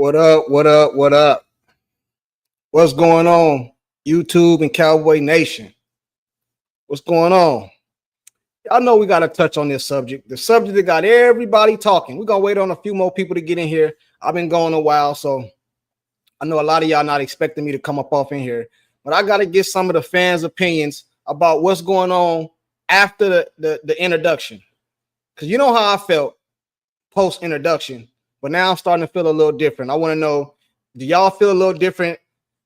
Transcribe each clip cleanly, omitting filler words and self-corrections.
What up? What up? What up? What's going on? YouTube and Cowboy Nation. What's going on? Y'all know we got to touch on this subject. The subject that got everybody talking. We're going to wait on a few more people to get in here. I've been going a while, so I know a lot of y'all not expecting me to come up off in here. But I got to get some of the fans' opinions about what's going on after the introduction. Because you know how I felt post-introduction. But now I'm starting to feel a little different. I want to know, do y'all feel a little different?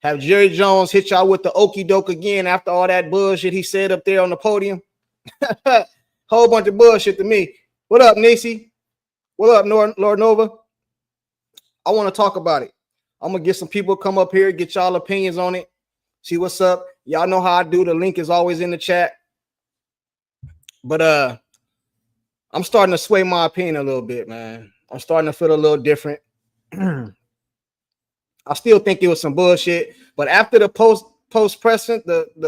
Have Jerry Jones hit y'all with the okie doke again after all that bullshit he said up there on the podium? Whole bunch of bullshit to me. What up, Nisi? What up, Lord Nova? I want to talk about it. I'm going to get some people come up here, get y'all opinions on it. See what's up. Y'all know how I do. The link is always in the chat. But I'm starting to sway my opinion a little bit, man. I'm starting to feel a little different. I still think it was some bullshit, but after the post present,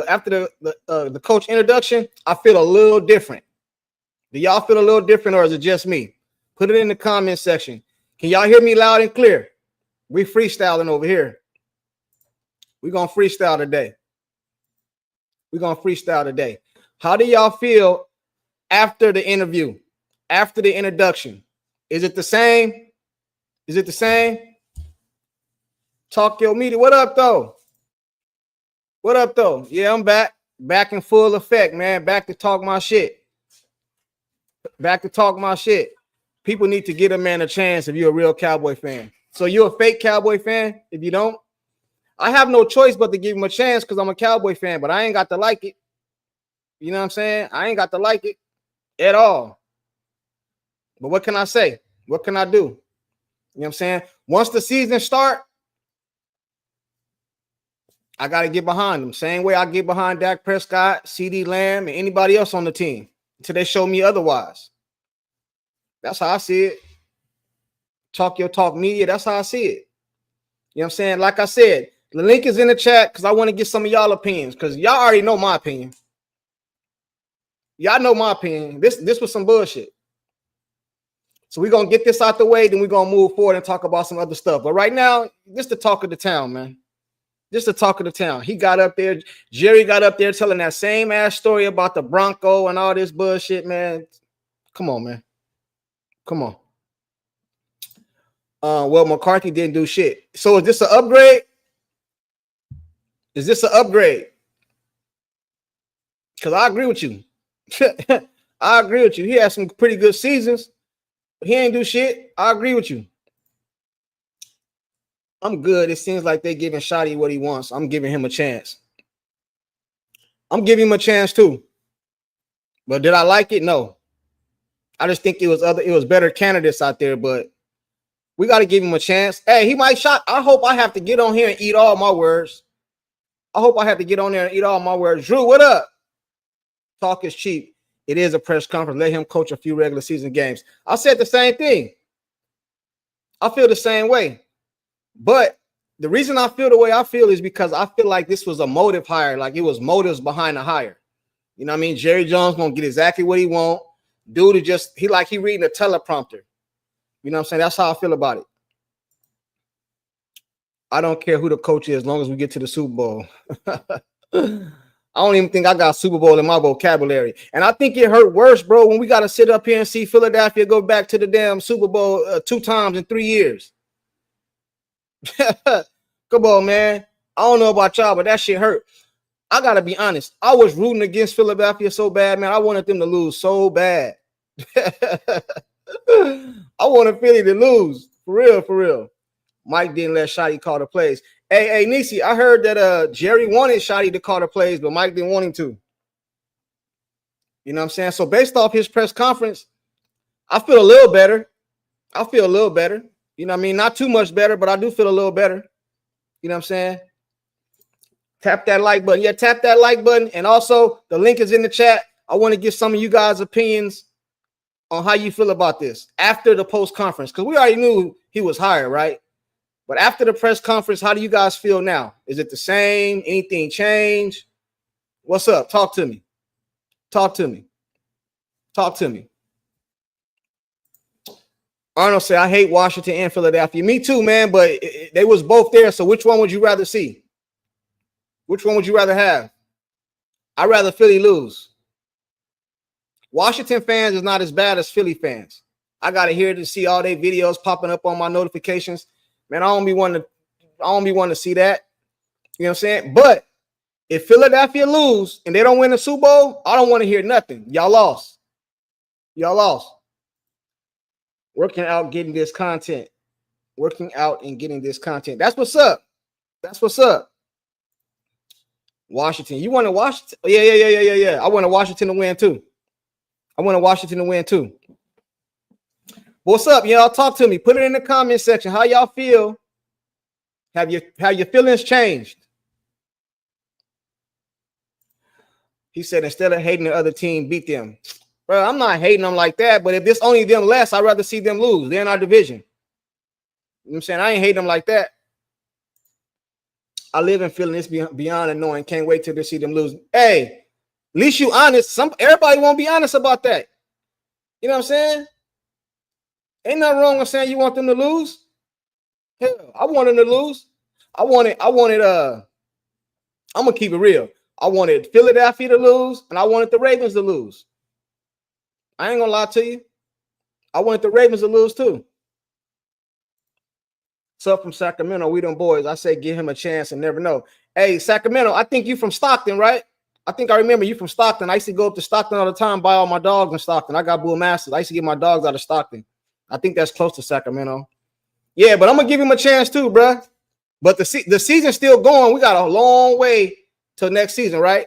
after the coach introduction, I feel a little different. Do y'all feel a little different, or is it just me? Put it in the comment section. Can y'all hear me loud and clear? We freestyling over here. We're gonna freestyle today. We're gonna freestyle today. How do y'all feel after the interview, after the introduction? Is it the same? Is it the same? Talk your media. What up, though? What up, though? Yeah, I'm back. Back in full effect, man. Back to talk my shit. Back to talk my shit. People need to give a man a chance if you're a real Cowboy fan. So you're a fake Cowboy fan if you don't? I have no choice but to give him a chance because I'm a Cowboy fan, but I ain't got to like it. You know what I'm saying? I ain't got to like it at all. But what can I say? What can I do? You know what I'm saying? Once the season start, I got to get behind them. Same way I get behind Dak Prescott, CD Lamb, and anybody else on the team until they show me otherwise. That's how I see it. Talk your talk media. That's how I see it. You know what I'm saying? Like I said, the link is in the chat because I want to get some of y'all opinions because y'all already know my opinion. Y'all know my opinion. This was some bullshit. So we're going to get this out the way, then we're going to move forward and talk about some other stuff. But right now, this the talk of the town, man. This the talk of the town. He got up there. Jerry got up there telling that same ass story about the Bronco and all this bullshit, man. Come on, man. Come on. Well, McCarthy didn't do shit. So is this an upgrade? Is this an upgrade? Because I agree with you. I agree with you. He had some pretty good seasons. He ain't do shit. I agree with you. I'm good. It seems like they're giving Shotty what he wants. I'm giving him a chance. I'm giving him a chance too. But did I like it? No. I just think it was better candidates out there, but we got to give him a chance. Hey, he might shot. I hope I have to get on here and eat all my words. I hope I have to get on there and eat all my words. Drew, what up? Talk is cheap. It is a press conference. Let him coach a few regular season games. I said the same thing. I feel the same way. But the reason I feel the way I feel is because I feel like this was a motive hire. Like it was motives behind the hire. You know what I mean? Jerry Jones gonna get exactly what he want. Dude is just he reading a teleprompter. You know what I'm saying? That's how I feel about it. I don't care who the coach is as long as we get to the Super Bowl. I don't even think I got Super Bowl in my vocabulary. And I think it hurt worse, bro, when we got to sit up here and see Philadelphia go back to the damn Super Bowl 2 times in 3 years. Come on, man. I don't know about y'all, but that shit hurt. I got to be honest. I was rooting against Philadelphia so bad, man. I wanted them to lose so bad. I wanted Philly to lose. For real, for real. Mike didn't let Shotty call the plays. Hey, Nisi, I heard that Jerry wanted Shotty to call the plays, but Mike didn't want him to. You know what I'm saying? So based off his press conference, I feel a little better. I feel a little better. You know what I mean? Not too much better, but I do feel a little better. You know what I'm saying? Tap that like button. Yeah, tap that like button. And also, the link is in the chat. I want to get some of you guys' opinions on how you feel about this after the post conference, because we already knew he was hired, right? But after the press conference, how do you guys feel now? Is it the same? Anything change? What's up? Talk to me. Talk to me. Talk to me. Arnold said, I hate Washington and Philadelphia. Me too, man, but they was both there. So which one would you rather see? Which one would you rather have? I'd rather Philly lose. Washington fans is not as bad as Philly fans. I got to hear to see all their videos popping up on my notifications. Man, I don't be wanting to see that. You know what I'm saying? But if Philadelphia lose and they don't win the Super Bowl, I don't want to hear nothing. Y'all lost. Y'all lost. Working out, getting this content. Working out and getting this content. That's what's up. That's what's up. Washington. You want to Washington? Yeah. I want Washington to win too. What's up, y'all? Talk to me. Put it in the comment section. How y'all feel? Have your feelings changed? He said, instead of hating the other team, beat them. Bro, I'm not hating them like that, but if it's only them less, I'd rather see them lose. They're in our division. You know what I'm saying? I ain't hating them like that. I live in feeling this beyond annoying. Can't wait till they see them lose. Hey, at least you honest. Everybody won't be honest about that. You know what I'm saying? Ain't nothing wrong with saying you want them to lose. Hell, I want them to lose. I'm gonna keep it real. I wanted Philadelphia to lose, and I wanted the Ravens to lose. I ain't gonna lie to you. I wanted the Ravens to lose too. What's up from Sacramento? We them boys. I say give him a chance and never know. Hey, Sacramento, I think you from Stockton, right? I think I remember you from Stockton. I used to go up to Stockton all the time, buy all my dogs in Stockton. I got Bull Masters. I used to get my dogs out of Stockton. I think that's close to Sacramento. Yeah, but I'm gonna give him a chance too, bro. But the season's still going. We got a long way till next season, right?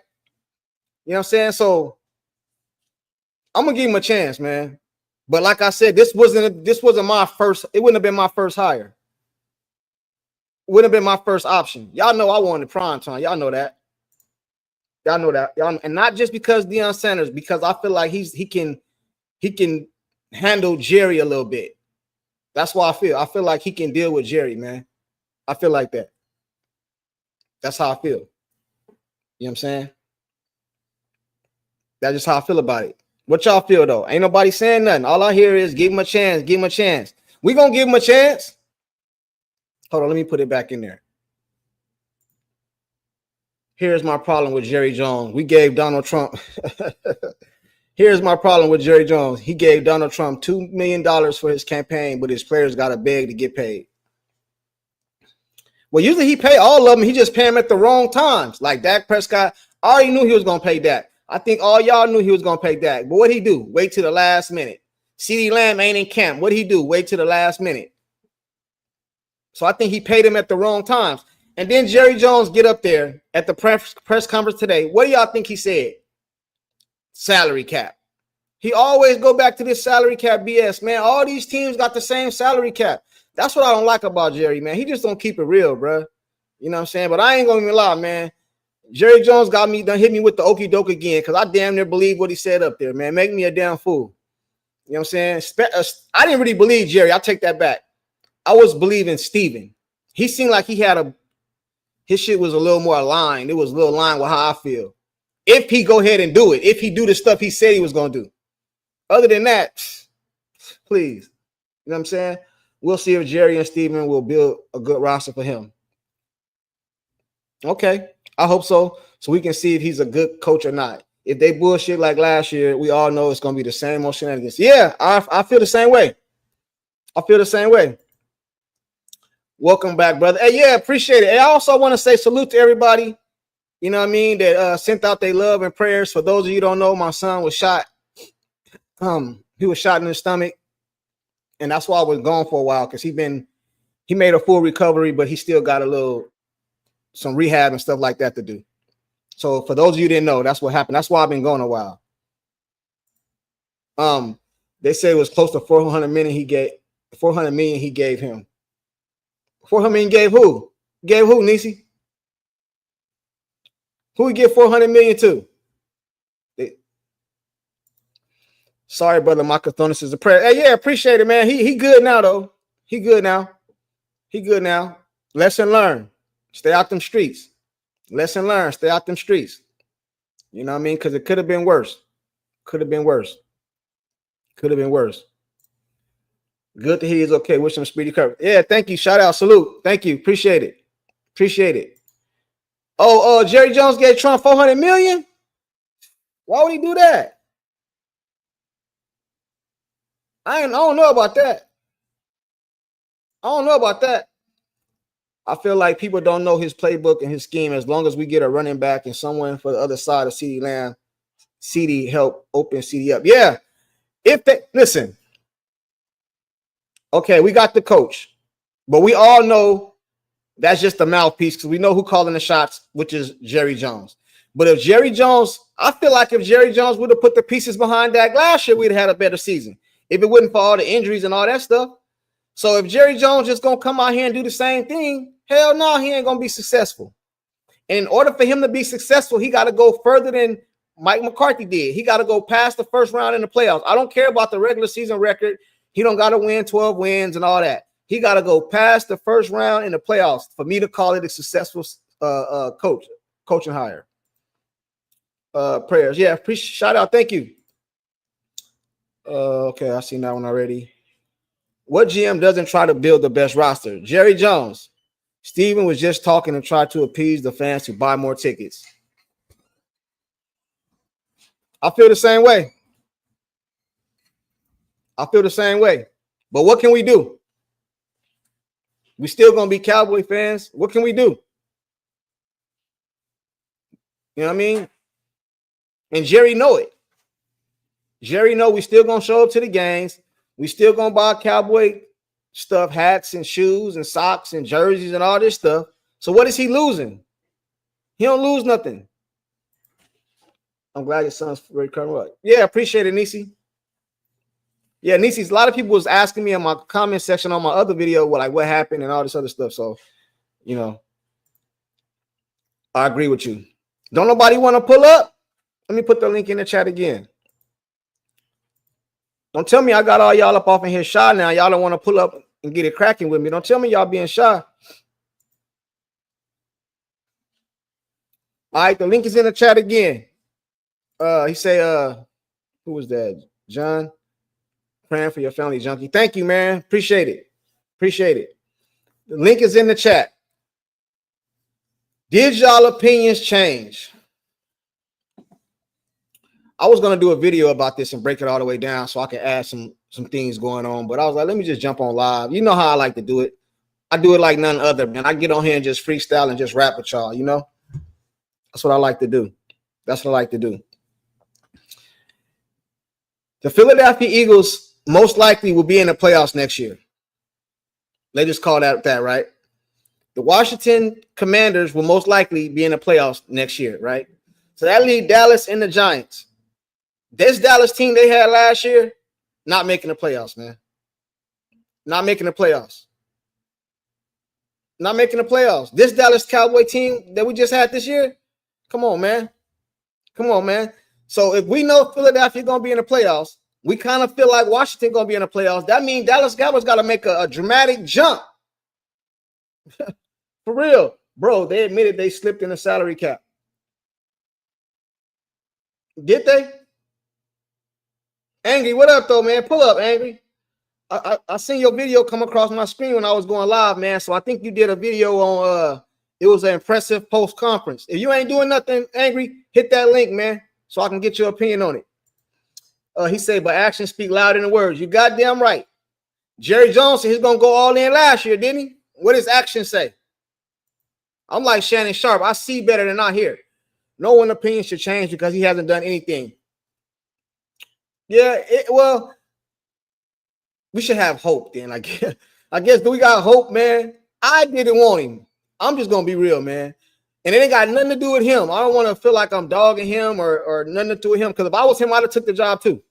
You know what I'm saying? So I'm gonna give him a chance, man. But like I said, this wasn't my first. It wouldn't have been my first hire. Wouldn't have been my first option. Y'all know I wanted prime time. Y'all know that. And not just because Deion Sanders, because I feel like he can handle Jerry a little bit. That's why I feel. I feel like he can deal with Jerry, man. I feel like that. That's how I feel. You know what I'm saying? That's just how I feel about it. What y'all feel though? Ain't nobody saying nothing. All I hear is give him a chance. Give him a chance. We gonna give him a chance. Hold on, let me put it back in there. Here's my problem with Jerry Jones. We gave Donald Trump. Here's my problem with Jerry Jones. He gave Donald Trump $2 million for his campaign, but his players got to beg to get paid. Well, usually he pay all of them. He just pay them at the wrong times. Like Dak Prescott, I already knew he was going to pay Dak. I think all y'all knew he was going to pay Dak. But what'd he do? Wait till the last minute. CeeDee Lamb ain't in camp. What'd he do? Wait till the last minute. So I think he paid him at the wrong times. And then Jerry Jones get up there at the press conference today. What do y'all think he said? Salary cap. He always go back to this salary cap BS, man. All these teams got the same salary cap. That's what I don't like about Jerry, man. He just don't keep it real, bro. You know what I'm saying? But I ain't gonna even lie, man. Jerry Jones done hit me with the okey doke again because I damn near believe what he said up there, man. Make me a damn fool. You know what I'm saying? I didn't really believe Jerry. I'll take that back. I was believing Steven. He seemed like his shit was a little more aligned. It was a little aligned with how I feel. If he go ahead and do it, if he do the stuff he said he was going to do. Other than that, please. You know what I'm saying? We'll see if Jerry and Steven will build a good roster for him. Okay. I hope so. So we can see if he's a good coach or not. If they bullshit like last year, we all know it's going to be the same old shenanigans. Yeah, I feel the same way. Welcome back, brother. Hey, yeah, appreciate it. And I also want to say salute to everybody, you know what I mean, that sent out their love and prayers. For those of you who don't know, my son was shot. He was shot in the stomach, and that's why I was gone for a while, because he made a full recovery, but he still got some rehab and stuff like that to do. So for those of you who didn't know, that's what happened. That's why I've been gone a while. They say it was close to 400 million he gave him. 400 million gave who? Gave who, Nisi? Who he give 400 million to? Sorry, brother. My cathonis is a prayer. Hey, yeah, appreciate it, man. He good now, though. He good now. Lesson learned. Stay out them streets. Lesson learned. Stay out them streets. You know what I mean? Because it could have been worse. Could have been worse. Good to hear he's okay. Wish him speedy recovery. Yeah, thank you. Shout out, salute. Thank you. Appreciate it. Appreciate it. Oh, Jerry Jones gave Trump $400 million. Why would he do that? I don't know about that. I don't know about that. I feel like people don't know his playbook and his scheme. As long as we get a running back and someone for the other side of CeeDee Lamb, CeeDee help open CeeDee up. Yeah. If they listen, okay, we got the coach, but we all know that's just the mouthpiece because we know who calling the shots, which is Jerry Jones. But if Jerry Jones, I feel like if Jerry Jones would have put the pieces behind that last year, we'd have had a better season. If it wouldn't for all the injuries and all that stuff. So if Jerry Jones just gonna come out here and do the same thing, hell no, he ain't gonna be successful. And in order for him to be successful, he got to go further than Mike McCarthy did. He got to go past the first round in the playoffs. I don't care about the regular season record. He don't got to win 12 wins and all that. He got to go past the first round in the playoffs for me to call it a successful coaching hire. Prayers. Yeah, shout out. Thank you. Okay, I've seen that one already. What GM doesn't try to build the best roster? Jerry Jones. Steven was just talking and tried to appease the fans to buy more tickets. I feel the same way. But what can we do? We still going to be Cowboy fans. What can we do? You know what I mean? And Jerry know it. Jerry know we still going to show up to the games. We still going to buy Cowboy stuff, hats and shoes and socks and jerseys and all this stuff. So what is he losing? He don't lose nothing. I'm glad your son's ready to come up. Yeah, appreciate it, Nisi. Yeah, Nisi, a lot of people was asking me in my comment section on my other video, what happened and all this other stuff. So, you know, I agree with you. Don't nobody want to pull up? Let me put the link in the chat again. Don't tell me I got all y'all up off in here shy now. Y'all don't want to pull up and get it cracking with me. Don't tell me y'all being shy. All right, the link is in the chat again. He say, who was that? John, praying for your family, junkie. Thank you, man. Appreciate it. The link is in the chat. Did y'all opinions change? I was gonna do a video about this and break it all the way down so I can add some things going on, but I was like, let me just jump on live. You know how I like to do it. I do it like none other, man. I get on here and just freestyle and just rap with y'all, you know? That's what I like to do. The Philadelphia Eagles most likely will be in the playoffs next year. They just call that, right? The Washington Commanders will most likely be in the playoffs next year, right? So that leaves Dallas and the Giants. This Dallas team they had last year, not making the playoffs, man. Not making the playoffs. This Dallas Cowboy team that we just had this year, come on, man. So if we know Philadelphia going to be in the playoffs, we kind of feel like Washington going to be in the playoffs. That means Dallas Cowboys got to make a dramatic jump. For real. Bro, they admitted they slipped in the salary cap. Did they? Angry, what up, though, man? Pull up, Angry. I seen your video come across my screen when I was going live, man. So I think you did a video on it was an impressive post conference. If you ain't doing nothing, Angry, hit that link, man, so I can get your opinion on it. He said, but actions speak louder than words. You goddamn right. Jerry Jones said he's gonna go all in last year, didn't he? What does action say? I'm like Shannon Sharp. I see better than I hear. No one opinion should change because he hasn't done anything. Yeah, well, we should have hope then. I guess do we got hope, man? I didn't want him. I'm just gonna be real, man. And it ain't got nothing to do with him. I don't want to feel like I'm dogging him or nothing to do with him. Because if I was him, I'd have took the job too.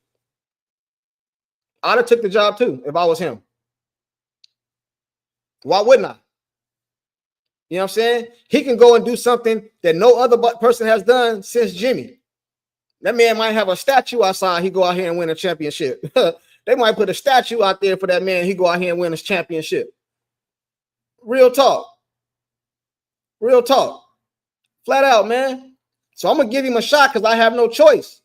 If I was him. Why wouldn't I? You know what I'm saying? He can go and do something that no other person has done since Jimmy. That man might have a statue outside. He go out here and win a championship. They might put a statue out there for that man. He go out here and win his championship. Real talk. Flat out, man. So I'm gonna give him a shot because I have no choice.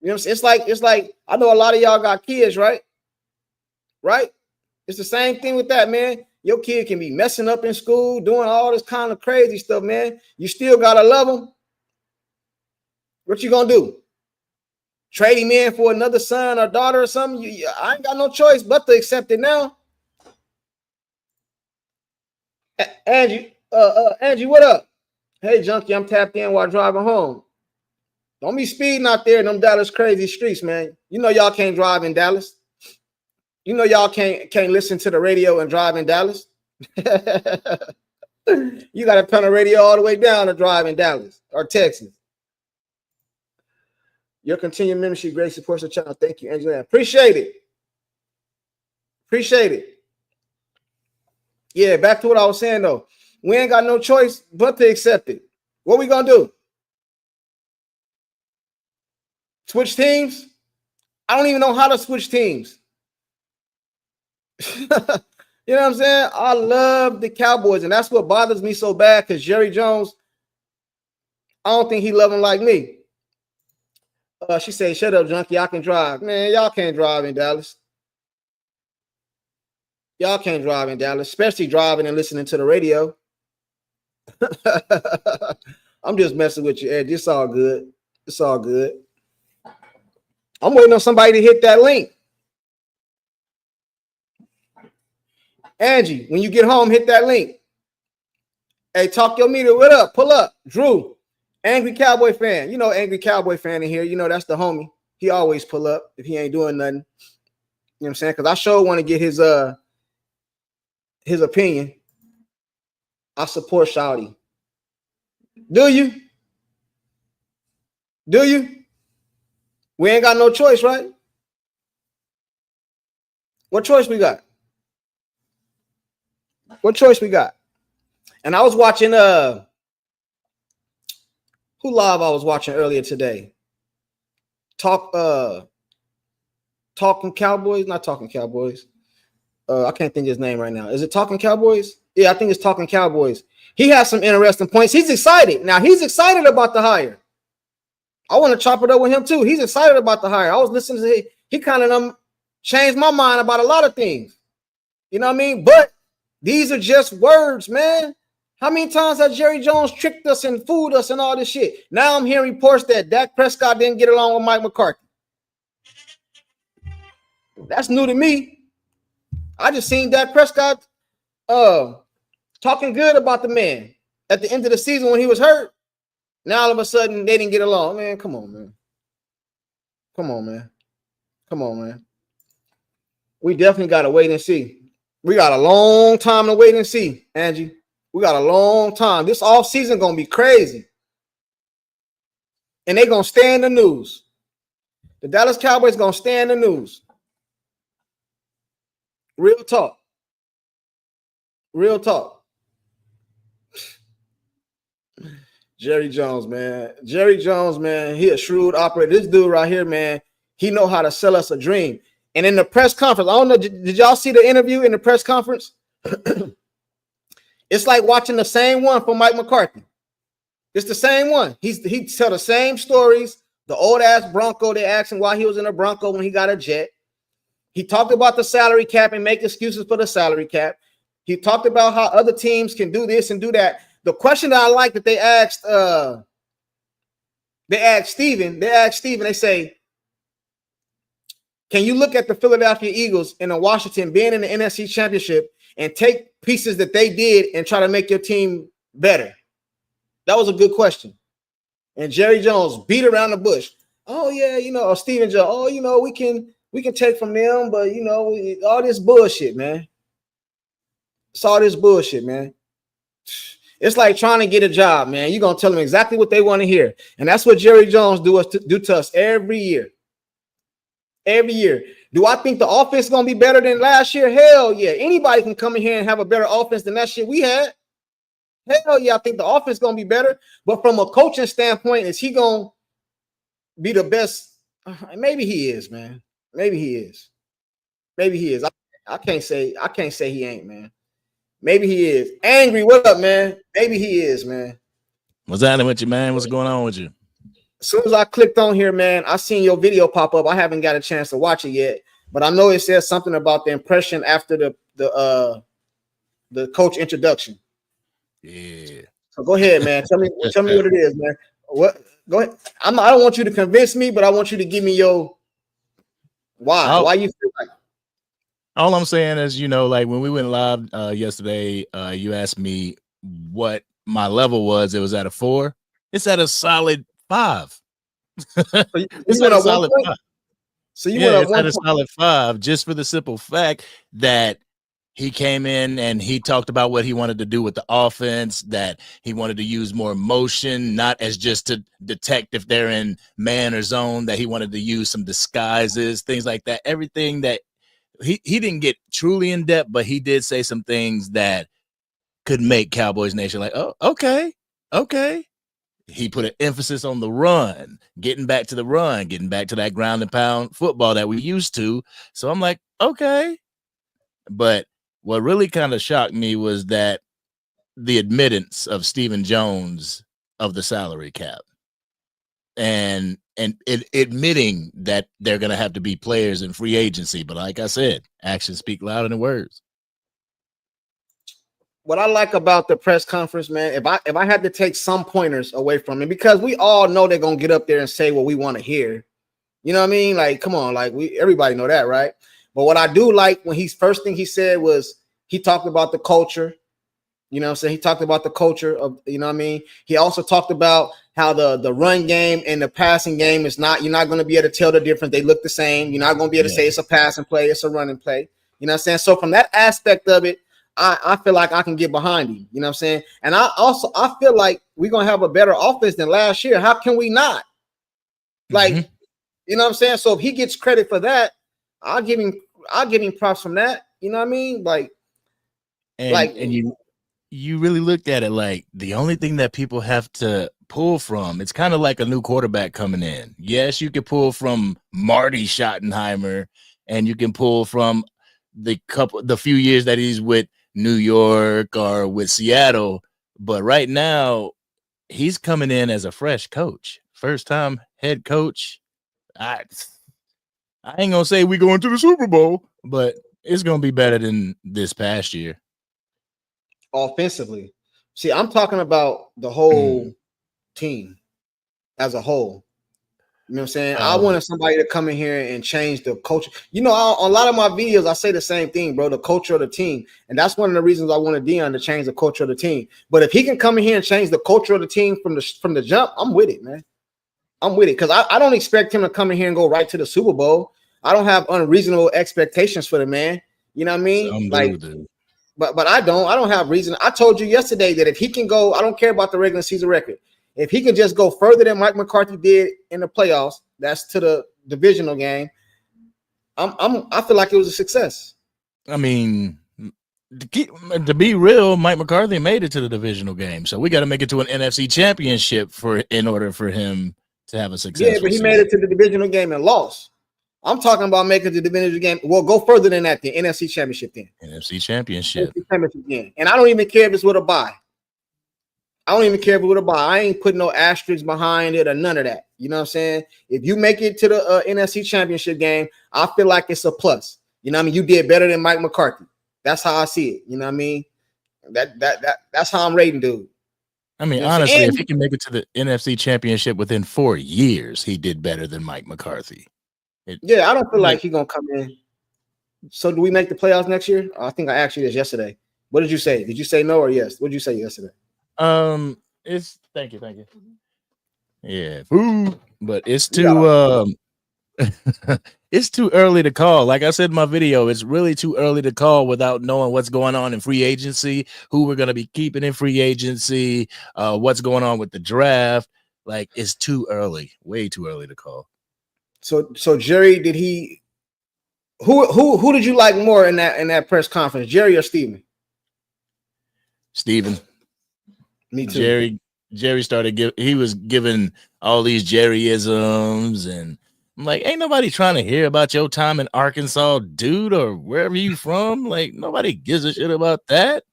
You know what I'm saying? It's like I know a lot of y'all got kids, right? right? It's the same thing with that, man. Your kid can be messing up in school, doing all this kind of crazy stuff, man. You still gotta love him. What you gonna do? Trade him in for another son or daughter or something? I ain't got no choice but to accept it now. Angie, Angie, what up? Hey, junkie, I'm tapped in while driving home. Don't be speeding out there in them Dallas crazy streets, man. You know y'all can't drive in Dallas. You know y'all can't listen to the radio and drive in Dallas. You got to turn the radio all the way down to drive in Dallas or Texas. Your continued membership great supports the channel. Thank you, Angela. Appreciate it. Appreciate it. Yeah, back to what I was saying, though. We ain't got no choice but to accept it. What we going to do? Switch teams? I don't even know how to switch teams. You know what I'm saying? I love the Cowboys, and that's what bothers me so bad because Jerry Jones, I don't think he love him like me. She said, shut up, junkie. I can drive. Man, y'all can't drive in Dallas. Y'all can't drive in Dallas, especially driving and listening to the radio. I'm just messing with you, Ed. It's all good. It's all good. I'm waiting on somebody to hit that link. Angie, when you get home, hit that link. Hey, talk your meter. What up? Pull up. Drew, angry Cowboy fan. You know, angry Cowboy fan in here. You know, that's the homie. He always pull up if he ain't doing nothing. You know what I'm saying? Because I sure want to get his opinion. I support Shawty. Do you? Do you? We ain't got no choice, right? What choice we got? What choice we got? And I was watching who live I was watching earlier today. Talking Cowboys, not Talking Cowboys. I can't think of his name right now. Is it Talking Cowboys? Yeah, I think it's Talking Cowboys. He has some interesting points. He's excited. Now, he's excited about the hire. I want to chop it up with him, too. He's excited about the hire. I was listening to him. He kind of changed my mind about a lot of things. You know what I mean? But these are just words, man. How many times has Jerry Jones tricked us and fooled us and all this shit? Now I'm hearing reports that Dak Prescott didn't get along with Mike McCarthy. That's new to me. I just seen Dak Prescott talking good about the man at the end of the season when he was hurt. Now all of a sudden they didn't get along. Man, come on, man. Come on, man. Come on, man. We definitely got to wait and see. We got a long time to wait and see, Angie. We got a long time. This offseason going to be crazy. And they're going to stay in the news. The Dallas Cowboys going to stay in the news. Real talk. Real talk. Jerry Jones, man. Jerry Jones, man. He a shrewd operator. This dude right here, man, he know how to sell us a dream. And in the press conference, I don't know, did y'all see the interview in the press conference? It's like watching the same one from Mike McCarthy. It's the same one. He tell the same stories. The old ass Bronco, they asked him why he was in a Bronco when he got a jet. He talked about the salary cap and make excuses for the salary cap. He talked about how other teams can do this and do that. The question that I like that they asked Steven, they say, can you look at the Philadelphia Eagles and the Washington being in the NFC Championship and take pieces that they did and try to make your team better? That was a good question. And Jerry Jones beat around the bush. Oh, yeah, you know, or Steven Jones, oh, you know, we can take from them, but, you know, all this bullshit, man. It's all this bullshit, man. It's like trying to get a job, man. You're going to tell them exactly what they want to hear. And that's what Jerry Jones do to us every year. Every year. Do I think the offense is going to be better than last year? Hell yeah. Anybody can come in here and have a better offense than that shit we had. Hell yeah, I think the offense is going to be better. But from a coaching standpoint, is he going to be the best? Maybe he is, man. Maybe he is. Maybe he is. I can't say he ain't, man. Maybe he is. Angry, what up, man? Maybe he is, man. What's happening with you, man? What's going on with you? As soon as I clicked on here, man, I seen your video pop up. I haven't got a chance to watch it yet, but I know it says something about the impression after the coach introduction. Yeah. So go ahead, man. Tell me what it is, man. What? Go ahead. I don't want you to convince me, but I want you to give me your why. Why you feel like? All I'm saying is, like when we went live yesterday, you asked me what my level was. It was at a 4. It's at a solid 5. It's at a solid 5. So you went up it's 1 at a point. solid 5, just for the simple fact that he came in and he talked about what he wanted to do with the offense, that he wanted to use more motion, not as just to detect if they're in man or zone, that he wanted to use some disguises, things like that. Everything that he didn't get truly in depth, but he did say some things that could make Cowboys Nation like, oh, okay. He put an emphasis on the run, getting back to the run, getting back to that ground and pound football that we used to. So I'm like, okay. But what really kind of shocked me was that the admittance of Stephen Jones of the salary cap and admitting that they're going to have to be players in free agency. But like I said, actions speak louder than words. What I like about the press conference, man, if I had to take some pointers away from it, because we all know they're gonna get up there and say what we want to hear. You know what I mean? Like, come on, like everybody know that, right? But what I do like when first thing he said was he talked about the culture. You know what I'm saying? He talked about the culture of, you know what I mean? He also talked about how the run game and the passing game is not, you're not going to be able to tell the difference. They look the same. You're not going to be able to say it's a passing play, it's a running play. You know what I'm saying? So from that aspect of it, I feel like I can get behind him. You know what I'm saying? And I feel like we're going to have a better offense than last year. How can we not? Like, you know what I'm saying? So if he gets credit for that, I'll give him props from that. You know what I mean? And you really looked at it like the only thing that people have to pull from, it's kind of like a new quarterback coming in. Yes, you can pull from Marty Schottenheimer, and you can pull from the few years that he's with New York or with Seattle. But right now, he's coming in as a fresh coach, first time head coach. I ain't gonna say we going to the Super Bowl, but it's gonna be better than this past year. Offensively. See, I'm talking about the whole team as a whole. You know what I'm saying? I wanted somebody to come in here and change the culture. You know, on a lot of my videos, I say the same thing, bro, the culture of the team. And that's one of the reasons I wanted Deion to change the culture of the team. But if he can come in here and change the culture of the team from the jump, I'm with it, man. I'm with it. Because I don't expect him to come in here and go right to the Super Bowl. I don't have unreasonable expectations for the man. You know what I mean? But I don't have reason. I told you yesterday that if he can go, I don't care about the regular season record. If he can just go further than Mike McCarthy did in the playoffs, that's to the divisional game. I feel like it was a success. I mean, to be real, Mike McCarthy made it to the divisional game, so we got to make it to an NFC championship in order for him to have a successful Yeah, but he season. made it to the divisional game and lost. I'm talking about making the divisional game. Well, go further than that, the NFC championship then. NFC championship. And I don't even care if it's with a bye. I ain't putting no asterisks behind it or none of that. You know what I'm saying? If you make it to the NFC championship game, I feel like it's a plus. You know what I mean? You did better than Mike McCarthy. That's how I see it. You know what I mean? That's how I'm rating dude. I mean, honestly, if he can make it to the NFC championship within 4 years, he did better than Mike McCarthy. I don't feel like he's gonna come in. So do we make the playoffs next year? I think I asked you this yesterday. What did you say? Did you say no or yes? What did you say yesterday? It's thank you. Yeah, but it's too it's too early to call. Like I said in my video, it's really too early to call without knowing what's going on in free agency, who we're gonna be keeping in free agency, what's going on with the draft. Like, it's too early, way too early to call. So Jerry, did he? Who did you like more in that press conference, Jerry or Steven? Steven. Me too. Jerry he was giving all these Jerryisms, and I'm like, ain't nobody trying to hear about your time in Arkansas, dude, or wherever you from. Like, nobody gives a shit about that.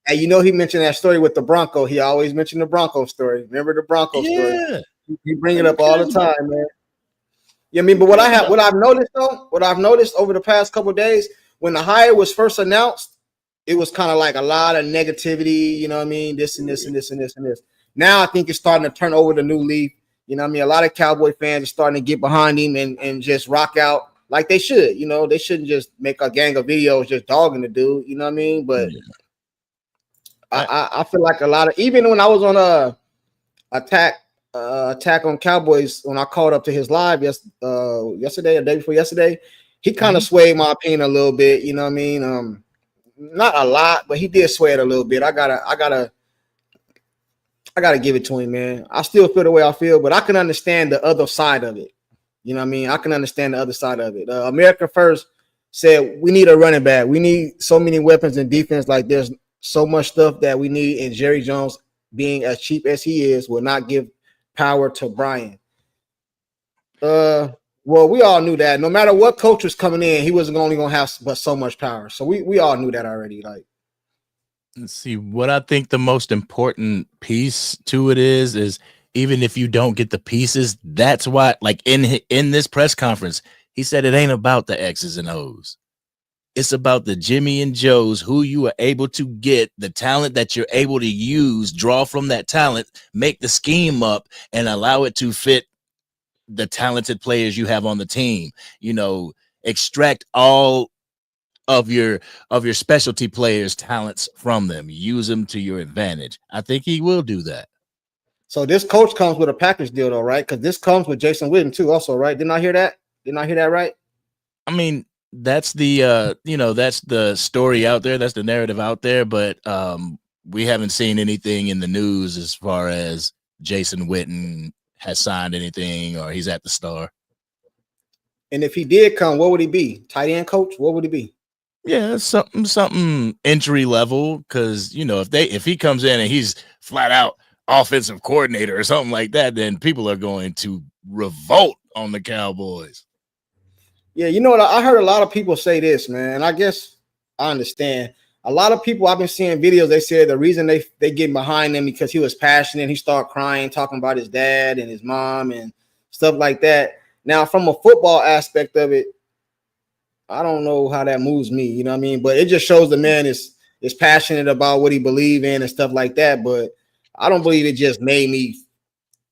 And you know, he mentioned that story with the Bronco. He always mentioned the Bronco story. Remember the Bronco story? You bring it up all the time, man. Yeah, I mean, but what I've noticed over the past couple of days, when the hire was first announced, it was kind of like a lot of negativity, you know what I mean? This and this and this and this and this. Now I think it's starting to turn over the new leaf. You know what I mean? A lot of Cowboy fans are starting to get behind him and just rock out like they should. You know, they shouldn't just make a gang of videos just dogging the dude, you know what I mean? But I feel like a lot of, even when I was on attack on Cowboys, when I called up to his live yesterday or day before yesterday, he kind of swayed my opinion a little bit, you know what I mean? Not a lot, but he did sway it a little bit. I gotta give it to him, man. I still feel the way I feel, but I can understand the other side of it. You know what I mean? I can understand the other side of it. America First said we need a running back. We need so many weapons in defense. Like there's so much stuff that we need, and Jerry Jones, being as cheap as he is, will not give power to Brian. Well, we all knew that. No matter what coach was coming in, he wasn't only going to have but so much power. So we all knew that already. Like, let's see, what I think the most important piece to it is even if you don't get the pieces, that's why, like in this press conference, he said it ain't about the X's and O's. It's about the Jimmy and Joes, who you are able to get, the talent that you're able to use, draw from that talent, make the scheme up, and allow it to fit the talented players you have on the team. You know, extract all of your specialty players' talents from them, use them to your advantage. I think he will do that. So this coach comes with a package deal, though, right? Because this comes with Jason Witten too, also, right? Didn't I hear that? Didn't I hear that right? I mean, that's the that's the story out there, that's the narrative out there, but we haven't seen anything in the news as far as Jason Witten has signed anything or he's at the Star. And if he did come, what would he be? Tight end coach? What would he be? Yeah, something entry level, because if he comes in and he's flat out offensive coordinator or something like that, then people are going to revolt on the Cowboys. Yeah, you know what? I heard a lot of people say this, man. I guess I understand. A lot of people, I've been seeing videos, they said the reason they get behind him because he was passionate. He started crying, talking about his dad and his mom and stuff like that. Now, from a football aspect of it, I don't know how that moves me, you know what I mean? But it just shows the man is passionate about what he believes in and stuff like that. But I don't believe it just made me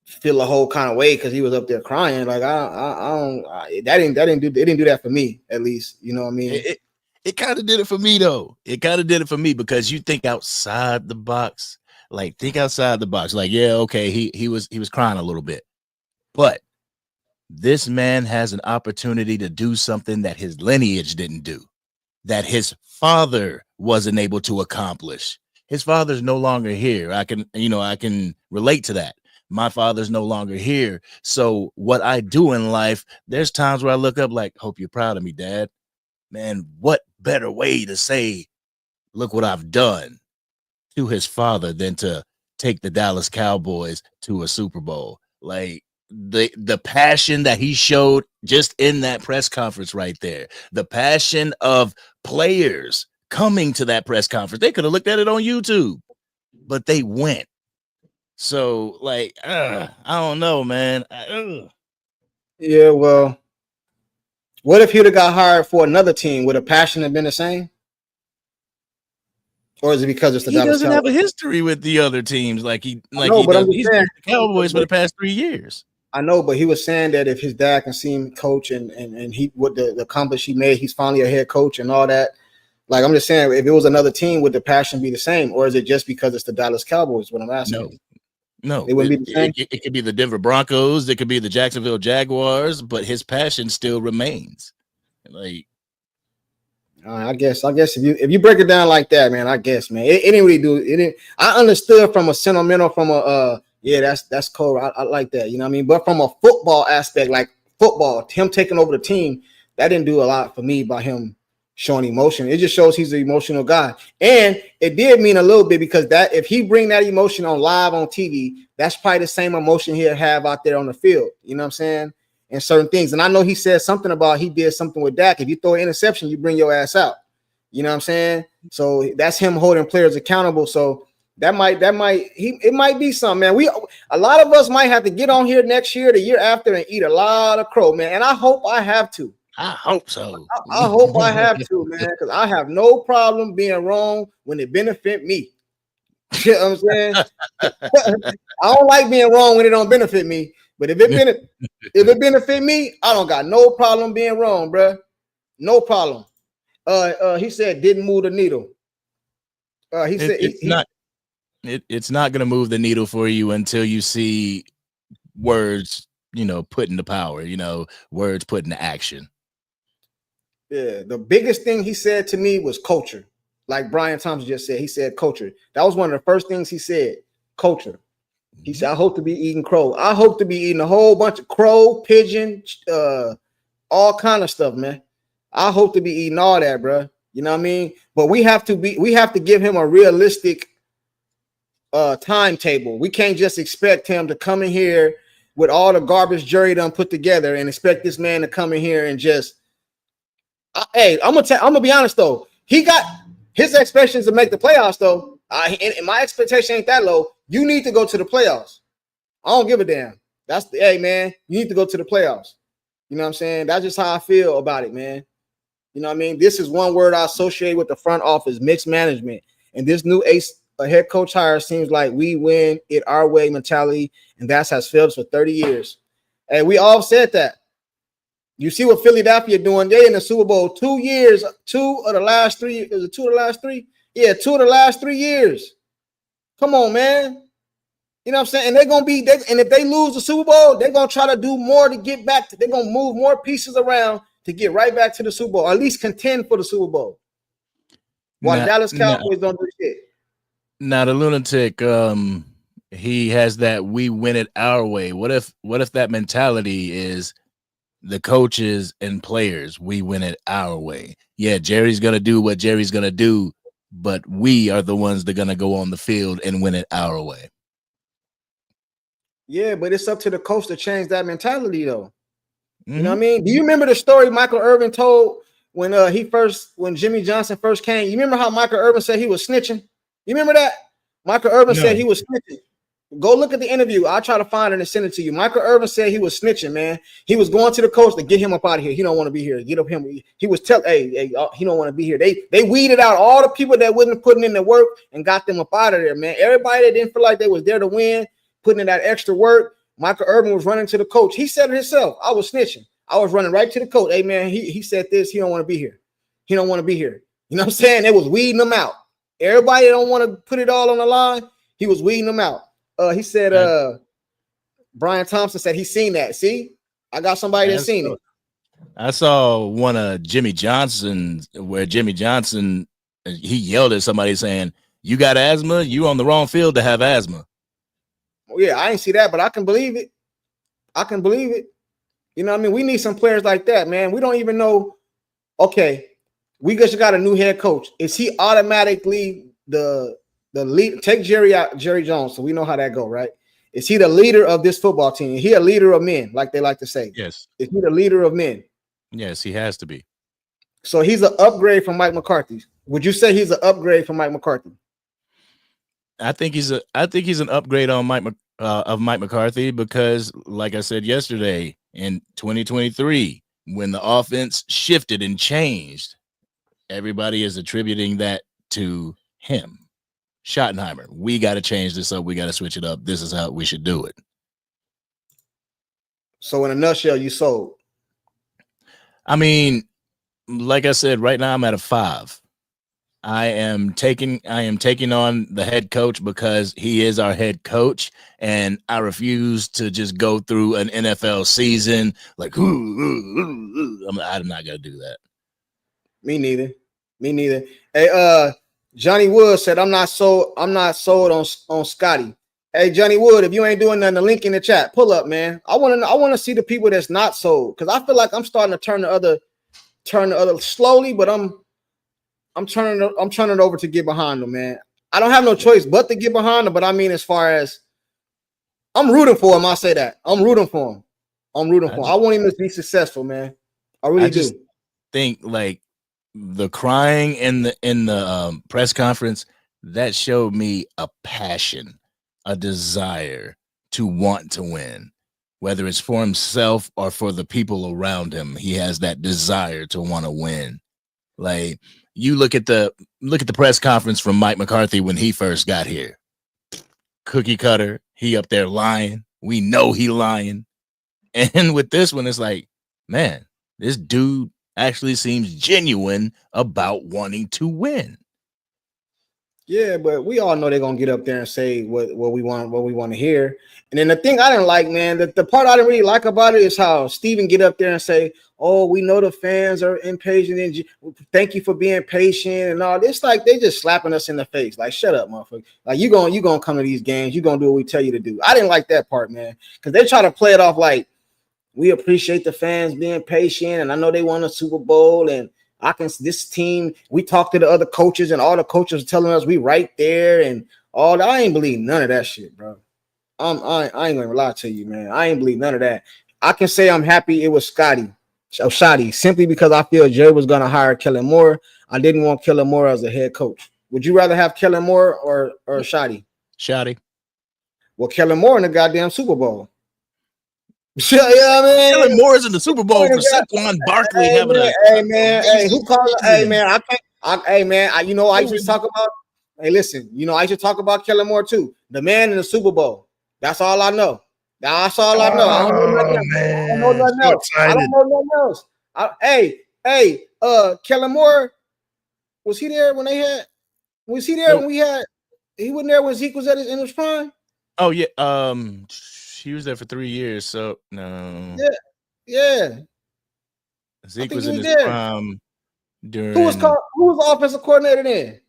feel a whole kind of way because he was up there crying. Like it didn't do that for me, at least. You know what I mean? It kind of did it for me, though. It kind of did it for me because you think outside the box. Like, think outside the box. Like, yeah, okay, he was crying a little bit, but this man has an opportunity to do something that his lineage didn't do, that his father wasn't able to accomplish. His father's no longer here. I can relate to that. My father's no longer here. So what I do in life, there's times where I look up like, hope you're proud of me, Dad. Man, what better way to say, look what I've done to his father than to take the Dallas Cowboys to a Super Bowl. Like, the passion that he showed just in that press conference right there, the passion of players coming to that press conference. They could have looked at it on YouTube, but they went. So, like, I don't know, man. Yeah, well, what if he'd have got hired for another team? Would a passion have been the same? Or is it because it's the he Dallas doesn't Cowboys? have a history with the other teams like he but I'm does. He's saying, the Cowboys for the past 3 years. I know, but he was saying that if his dad can see him coach and he what the accomplishment he made, he's finally a head coach and all that. Like, I'm just saying, if it was another team, would the passion be the same, or is it just because it's the Dallas Cowboys? What I'm asking. No, it wouldn't be the same. It could be the Denver Broncos, it could be the Jacksonville Jaguars, but his passion still remains. Like, I guess if you break it down like that, man, I guess, man, it didn't really do it. I understood from a sentimental, from a yeah, that's cool. I like that, you know what I mean. But from a football aspect, like football, him taking over the team, that didn't do a lot for me by him showing emotion. It just shows he's an emotional guy, and it did mean a little bit because that if he bring that emotion on live on TV, that's probably the same emotion he'll have out there on the field. You know what I'm saying? And certain things. And I know he said something about he did something with Dak. If you throw an interception, you bring your ass out. You know what I'm saying? So that's him holding players accountable. So It might be something, man. A lot of us might have to get on here next year, the year after, and eat a lot of crow, man. And I hope I have to. I hope so. I hope I have to, man, because I have no problem being wrong when it benefit me. You know what I'm saying? I don't like being wrong when it don't benefit me, but if it benefit me, I don't got no problem being wrong, bro. No problem. He said didn't move the needle. He said it's not going to move the needle for you until you see words, put into power, words put into action. Yeah, the biggest thing he said to me was culture. Like Brian Thompson just said, he said culture. That was one of the first things he said, culture. He said, I hope to be eating crow. I hope to be eating a whole bunch of crow, pigeon, all kind of stuff, man. I hope to be eating all that, bro. You know what I mean? But we have to give him a realistic timetable. We can't just expect him to come in here with all the garbage jury done put together and expect this man to come in here and just hey, I'm gonna be honest though. He got his expectations to make the playoffs though. And my expectation ain't that low. You need to go to the playoffs. I don't give a damn. Hey man, you need to go to the playoffs. You know what I'm saying? That's just how I feel about it, man. You know what I mean? This is one word I associate with the front office, mixed management. And this new head coach hire seems like we win it our way mentality, and that has failed us for 30 years. And we all said that. You see what Philadelphia doing? They in the Super Bowl 2 years, 2 of the last 3. Is it 2 of the last 3? Yeah, 2 of the last 3 years. Come on, man. You know what I'm saying? And they're gonna be and if they lose the Super Bowl, they're gonna try to do more to get back. They're gonna move more pieces around to get right back to the Super Bowl, or at least contend for the Super Bowl. While the Dallas Cowboys don't do shit. Now the lunatic, he has that we win it our way. What if that mentality is the coaches and players, we win it our way? Yeah, Jerry's gonna do what Jerry's gonna do, but we are the ones that are gonna go on the field and win it our way. Yeah, but it's up to the coach to change that mentality, though. You know what I mean? Do you remember the story Michael Irvin told when Jimmy Johnson first came? You remember how Michael Irvin said he was snitching? You remember that? Michael Irvin said he was snitching. Go look at the interview. I'll try to find it and send it to you. Michael Irvin said he was snitching, man. He was going to the coach to get him up out of here. He don't want to be here. Get up him. He was telling, hey, he don't want to be here. They weeded out all the people that wasn't putting in the work and got them up out of there, man. Everybody that didn't feel like they was there to win, putting in that extra work. Michael Irvin was running to the coach. He said it himself. I was snitching. I was running right to the coach. Hey, man, he said this. He don't want to be here. He don't want to be here. You know what I'm saying? It was weeding them out. Everybody don't want to put it all on the line. He was weeding them out. He said, Brian Thompson said he's seen that. See, I got somebody that's seen it. I saw one of Jimmy Johnson's where Jimmy Johnson, he yelled at somebody saying, you got asthma? You on the wrong field to have asthma. Oh, yeah, I ain't see that, but I can believe it. I can believe it. You know what I mean? We need some players like that, man. We don't even know. Okay, we just got a new head coach. Is he automatically the lead? Take Jerry out, Jerry Jones, so we know how that go, right? Is he the leader of this football team? Is he a leader of men, like they like to say? Yes. Is he the leader of men? Yes, he has to be. So he's an upgrade from Mike McCarthy. Would you say he's an upgrade from Mike McCarthy? I think he's an upgrade on Mike McCarthy because, like I said yesterday, in 2023, when the offense shifted and changed, everybody is attributing that to him. Schottenheimer, we got to change this up. We got to switch it up. This is how we should do it. So in a nutshell, you sold. I mean, like I said, right now I'm at a 5. I am taking on the head coach because he is our head coach, and I refuse to just go through an NFL season like, I'm not gonna do that. Me neither. Hey, Johnny Wood said, I'm not sold on Scotty. Hey, Johnny Wood, if you ain't doing nothing, the link in the chat, pull up, man. I want to see the people that's not sold, because I feel like I'm starting to turn the other slowly, but I'm turning it over to get behind them, man. I don't have no choice but to get behind them, but I mean, as far as I'm rooting for him, I say that. I'm rooting for him. I want him to be successful, man. I really do. Think like the crying in the press conference, that showed me a passion, a desire to want to win, whether it's for himself or for the people around him. He has that desire to want to win. Like you look at the press conference from Mike McCarthy when he first got here. Cookie cutter, he up there lying. We know he lying. And with this one, it's like, man, this dude actually seems genuine about wanting to win. Yeah, but we all know they're gonna get up there and say what we want to hear. And then the thing I didn't like, man, the part I didn't really like about it is how Steven get up there and say, "Oh, we know the fans are impatient, and thank you for being patient and all this." Like they just slapping us in the face. Like, shut up, motherfucker. Like you gonna come to these games, you gonna do what we tell you to do. I didn't like that part, man, because they try to play it off like we appreciate the fans being patient, and I know they won a Super Bowl, and this team, we talked to the other coaches, and all the coaches are telling us we right there, and all that. I ain't believe none of that shit, bro. I ain't gonna lie to you, man. I ain't believe none of that. I can say I'm happy it was Shoddy, simply because I feel Jerry was gonna hire Kellen Moore. I didn't want Kellen Moore as a head coach. Would you rather have Kellen Moore or Shoddy? Shoddy. Well, Kellen Moore in the goddamn Super Bowl. Yeah, man. Kellen Moore is in the Super Bowl for Saquon Barkley having a. Hey man, hey, who called it? Hey man, I can't. Hey man, I used to talk about. Hey, listen, I used to talk about Kellen Moore too. The man in the Super Bowl. That's all I know. That's all I know. I don't know nothing else. I don't know nothing else. Hey, Kellen Moore, was he there when they had? Was he there when we had? He wasn't there when Zeke was in his prime. Oh yeah, he was there for 3 years. So no. Yeah. Zeke was in his prime during. Who was the offensive coordinator then?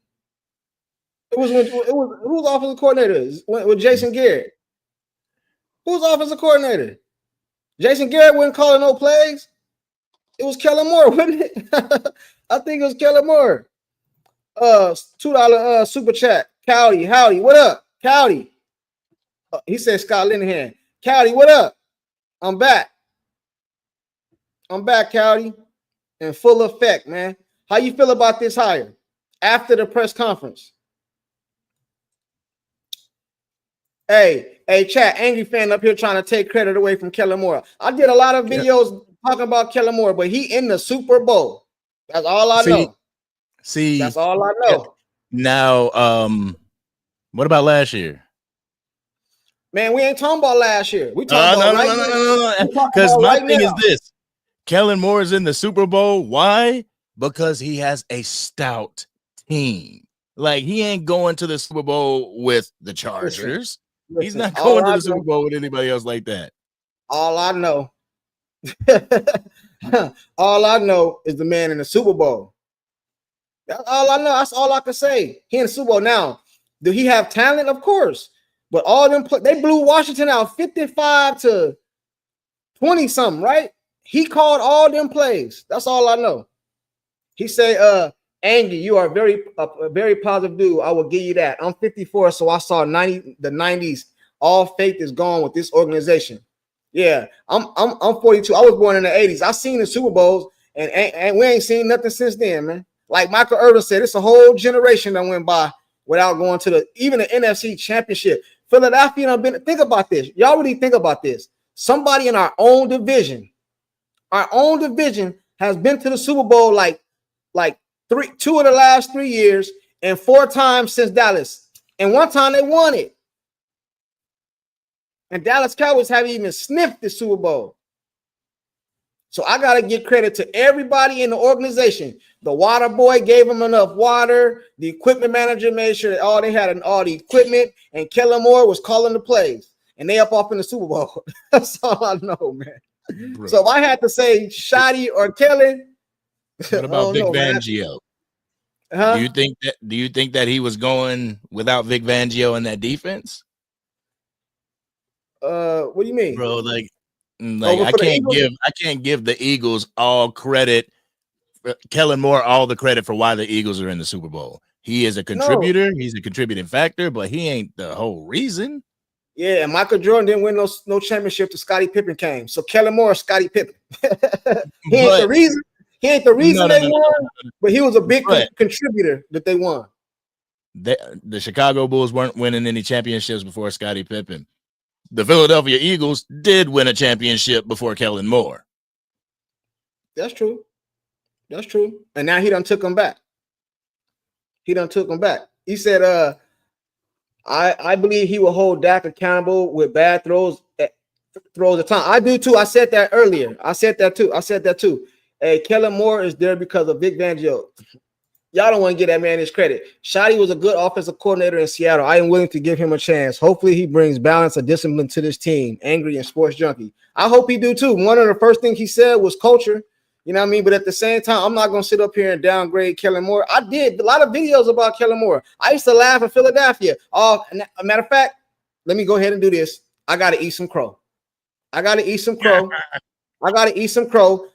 Who was the offensive coordinator with Jason Garrett? Who was the offensive coordinator? Jason Garrett wasn't calling no plays. It was Kellen Moore, wasn't it? I think it was Kellen Moore. $2 super chat. Cowdy, howdy, what up? Cowdy. He said Scott Linehan. Cowdy, what up? I'm back, Cowdy. In full effect, man. How you feel about this hire after the press conference? Hey, chat, angry fan up here trying to take credit away from Kellen Moore. I did a lot of videos talking about Kellen Moore, but he in the Super Bowl. That's all I know. See, that's all I know. Now, what about last year? Man, we ain't talking about last year. We talking about no. Because my thing is this: Kellen Moore is in the Super Bowl. Why? Because he has a stout team. Like he ain't going to the Super Bowl with the Chargers. Listen, he's not going to the Super Bowl with anybody else like that. All I know, all I know is the man in the Super Bowl. That's all I know. That's all I can say. He in the Super Bowl now. Do he have talent? Of course. But all them they blew Washington out 55-20 something, right? He called all them plays. That's all I know. He say, Angie, you are a very positive dude. I will give you that. I'm 54, so I saw the 90s. All faith is gone with this organization. Yeah, I'm 42. I was born in the 80s. I seen the Super Bowls, and we ain't seen nothing since then, man. Like Michael Irvin said, it's a whole generation that went by without going to even the NFC Championship. Philadelphia, think about this. Y'all really think about this. Somebody in our own division has been to the Super Bowl like 2 of the last 3 years and 4 times since Dallas. And one time they won it. And Dallas Cowboys haven't even sniffed the Super Bowl. So I got to give credit to everybody in the organization. The water boy gave them enough water. The equipment manager made sure that all they had all the equipment. And Kellen Moore was calling the plays. And they up off in the Super Bowl. That's all I know, man. Bro. So if I had to say Shoddy or Kellen. What about Vic Fangio? Huh? Do you think that he was going without Vic Fangio in that defense? What do you mean, bro? Like I can't give the Eagles all credit. Kellen Moore all the credit for why the Eagles are in the Super Bowl. He is a contributor. He's a contributing factor, but he ain't the whole reason. Yeah, and Michael Jordan didn't win no championship till Scottie Pippen came. So Kellen Moore is Scottie Pippen. He ain't the reason. He ain't the reason they won, but he was a big contributor that they won. The Chicago Bulls weren't winning any championships before Scottie Pippen. The Philadelphia Eagles did win a championship before Kellen Moore. That's true. That's true. And now he done took him back. He said, I believe he will hold Dak accountable with bad throws at time. I do too. I said that earlier. I said that too. Hey, Kellen Moore is there because of Vic Fangio. Y'all don't want to give that man his credit. Shotty was a good offensive coordinator in Seattle. I am willing to give him a chance. Hopefully he brings balance and discipline to this team. Angry and sports junkie. I hope he do too. One of the first things he said was culture. You know what I mean? But at the same time, I'm not going to sit up here and downgrade Kellen Moore. I did a lot of videos about Kellen Moore. I used to laugh in Philadelphia. Oh, a matter of fact, let me go ahead and do this. I got to eat some crow.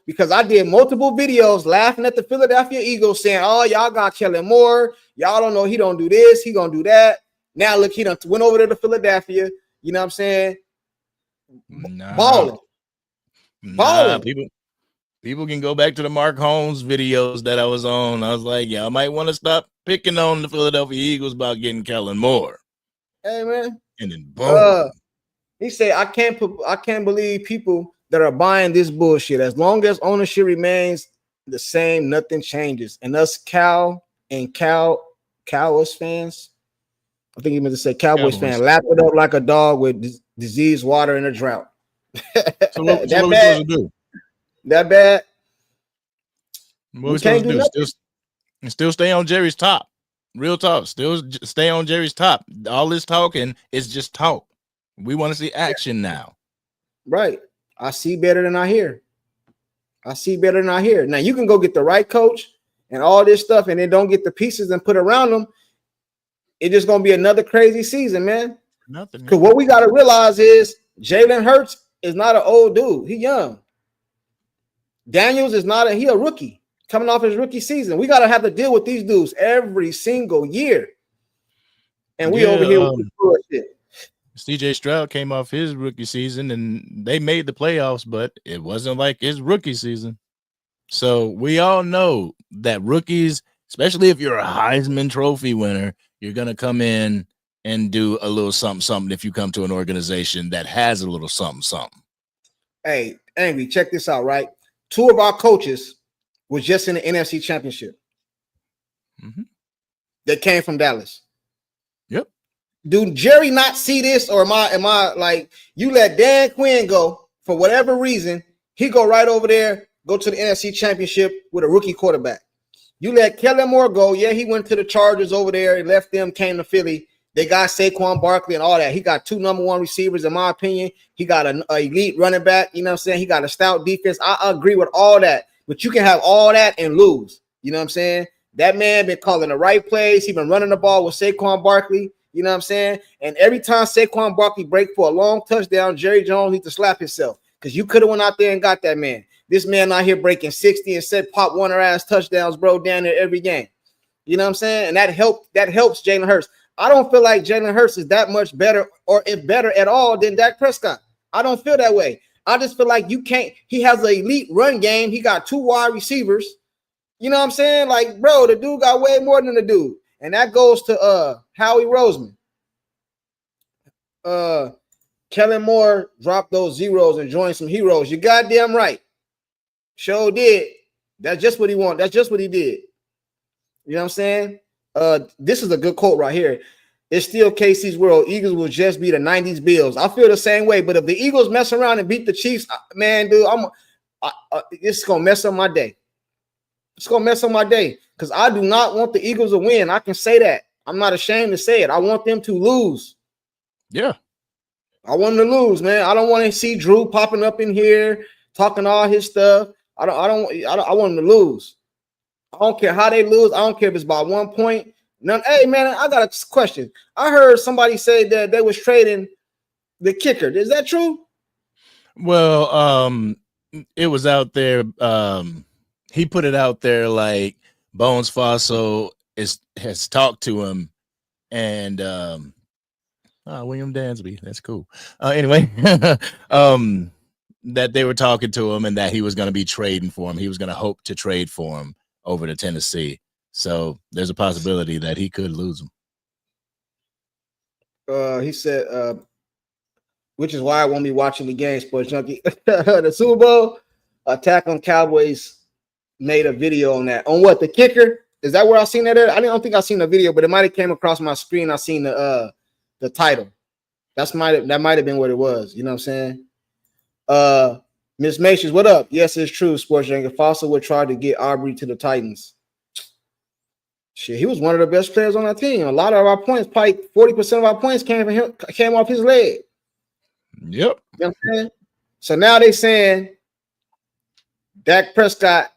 Because I did multiple videos laughing at the Philadelphia Eagles saying, oh, y'all got Kellen Moore. Y'all don't know he don't do this. He going to do that. Now, look, he done went over to Philadelphia. You know what I'm saying? Balling. People can go back to the Mark Holmes videos that I was on. I was like, y'all might want to stop picking on the Philadelphia Eagles about getting Kellen Moore. Hey, man. And then boom. He said, I can't believe people that are buying this bullshit. As long as ownership remains the same, nothing changes. And us Cowboys fans, I think he meant to say Cowboys fans, lap it up like a dog with disease, water, and a drought. So what we supposed to do? That bad? What we supposed to do? Still stay on Jerry's top. Real talk. Still stay on Jerry's top. All this talking is just talk. We want to see action now. Right. I see better than I hear. Now you can go get the right coach and all this stuff and then don't get the pieces and put around them. It's just gonna be another crazy season, man. Nothing. Because what we got to realize is Jalen Hurts is not an old dude. He young. Daniels is not he a rookie coming off his rookie season. We got to have to deal with these dudes every single year. And we over here with bullshit. CJ Stroud came off his rookie season and they made the playoffs, but it wasn't like his rookie season. So we all know that rookies, especially if you're a Heisman Trophy winner, you're going to come in and do a little something if you come to an organization that has a little something. Hey, Angry, check this out, right? 2 of our coaches was just in the NFC Championship. Mm-hmm. They came from Dallas. Yep. Do Jerry not see this, or am I like, you let Dan Quinn go for whatever reason? He go right over there, go to the NFC Championship with a rookie quarterback. You let Kellen Moore go. Yeah, he went to the Chargers over there. He left them, came to Philly. They got Saquon Barkley and all that. He got 2 number 1 receivers, in my opinion. He got an elite running back. You know what I'm saying? He got a stout defense. I agree with all that. But you can have all that and lose. You know what I'm saying? That man been calling the right plays. He been running the ball with Saquon Barkley. You know what I'm saying? And every time Saquon Barkley break for a long touchdown, Jerry Jones needs to slap himself because you could have went out there and got that man. This man out here breaking 60 and said pop one-ass touchdowns, bro, down there every game. You know what I'm saying? And that helps Jalen Hurts. I don't feel like Jalen Hurts is that much better or if better at all than Dak Prescott. I don't feel that way. I just feel like you can't. He has an elite run game. He got 2 wide receivers. You know what I'm saying? Like, bro, the dude got way more than the dude. And that goes to Howie Roseman. Kellen Moore dropped those zeros and joined some heroes. You goddamn right. Sure did. That's just what he wanted. That's just what he did. You know what I'm saying? This is a good quote right here. It's still KC's world. Eagles will just be the 90s Bills. I feel the same way. But if the Eagles mess around and beat the Chiefs, man, dude, it's going to mess up my day. It's going to mess up my day because I do not want the Eagles to win. I can say that. I'm not ashamed to say it. I want them to lose. Yeah. I want them to lose, man. I don't want to see Drew popping up in here talking all his stuff. I want them to lose. I don't care how they lose. I don't care if it's by 1 point. None. Hey, man, I got a question. I heard somebody say that they was trading the kicker. Is that true? Well, it was out there. He put it out there like Bones Faso has talked to him, and William Dansby. That's cool. Anyway, that they were talking to him and that he was going to be trading for him. He was going to hope to trade for him over to Tennessee. So there's a possibility that he could lose him. He said, which is why I won't be watching the game, Sports Junkie. The Super Bowl Attack on Cowboys made a video on that. On what, the kicker? Is that where I seen that at? I don't think I seen the video, but it might have came across my screen. I seen the title. That might have been what it was. You know what I'm saying? Miss Macias, what up? Yes, it's true, Sports Junkie. Fossil would try to get Aubrey to the Titans. Shit, he was one of the best players on that team. A lot of our points, probably 40% of our points came off his leg. Yep. You know what I'm saying? So now they saying Dak Prescott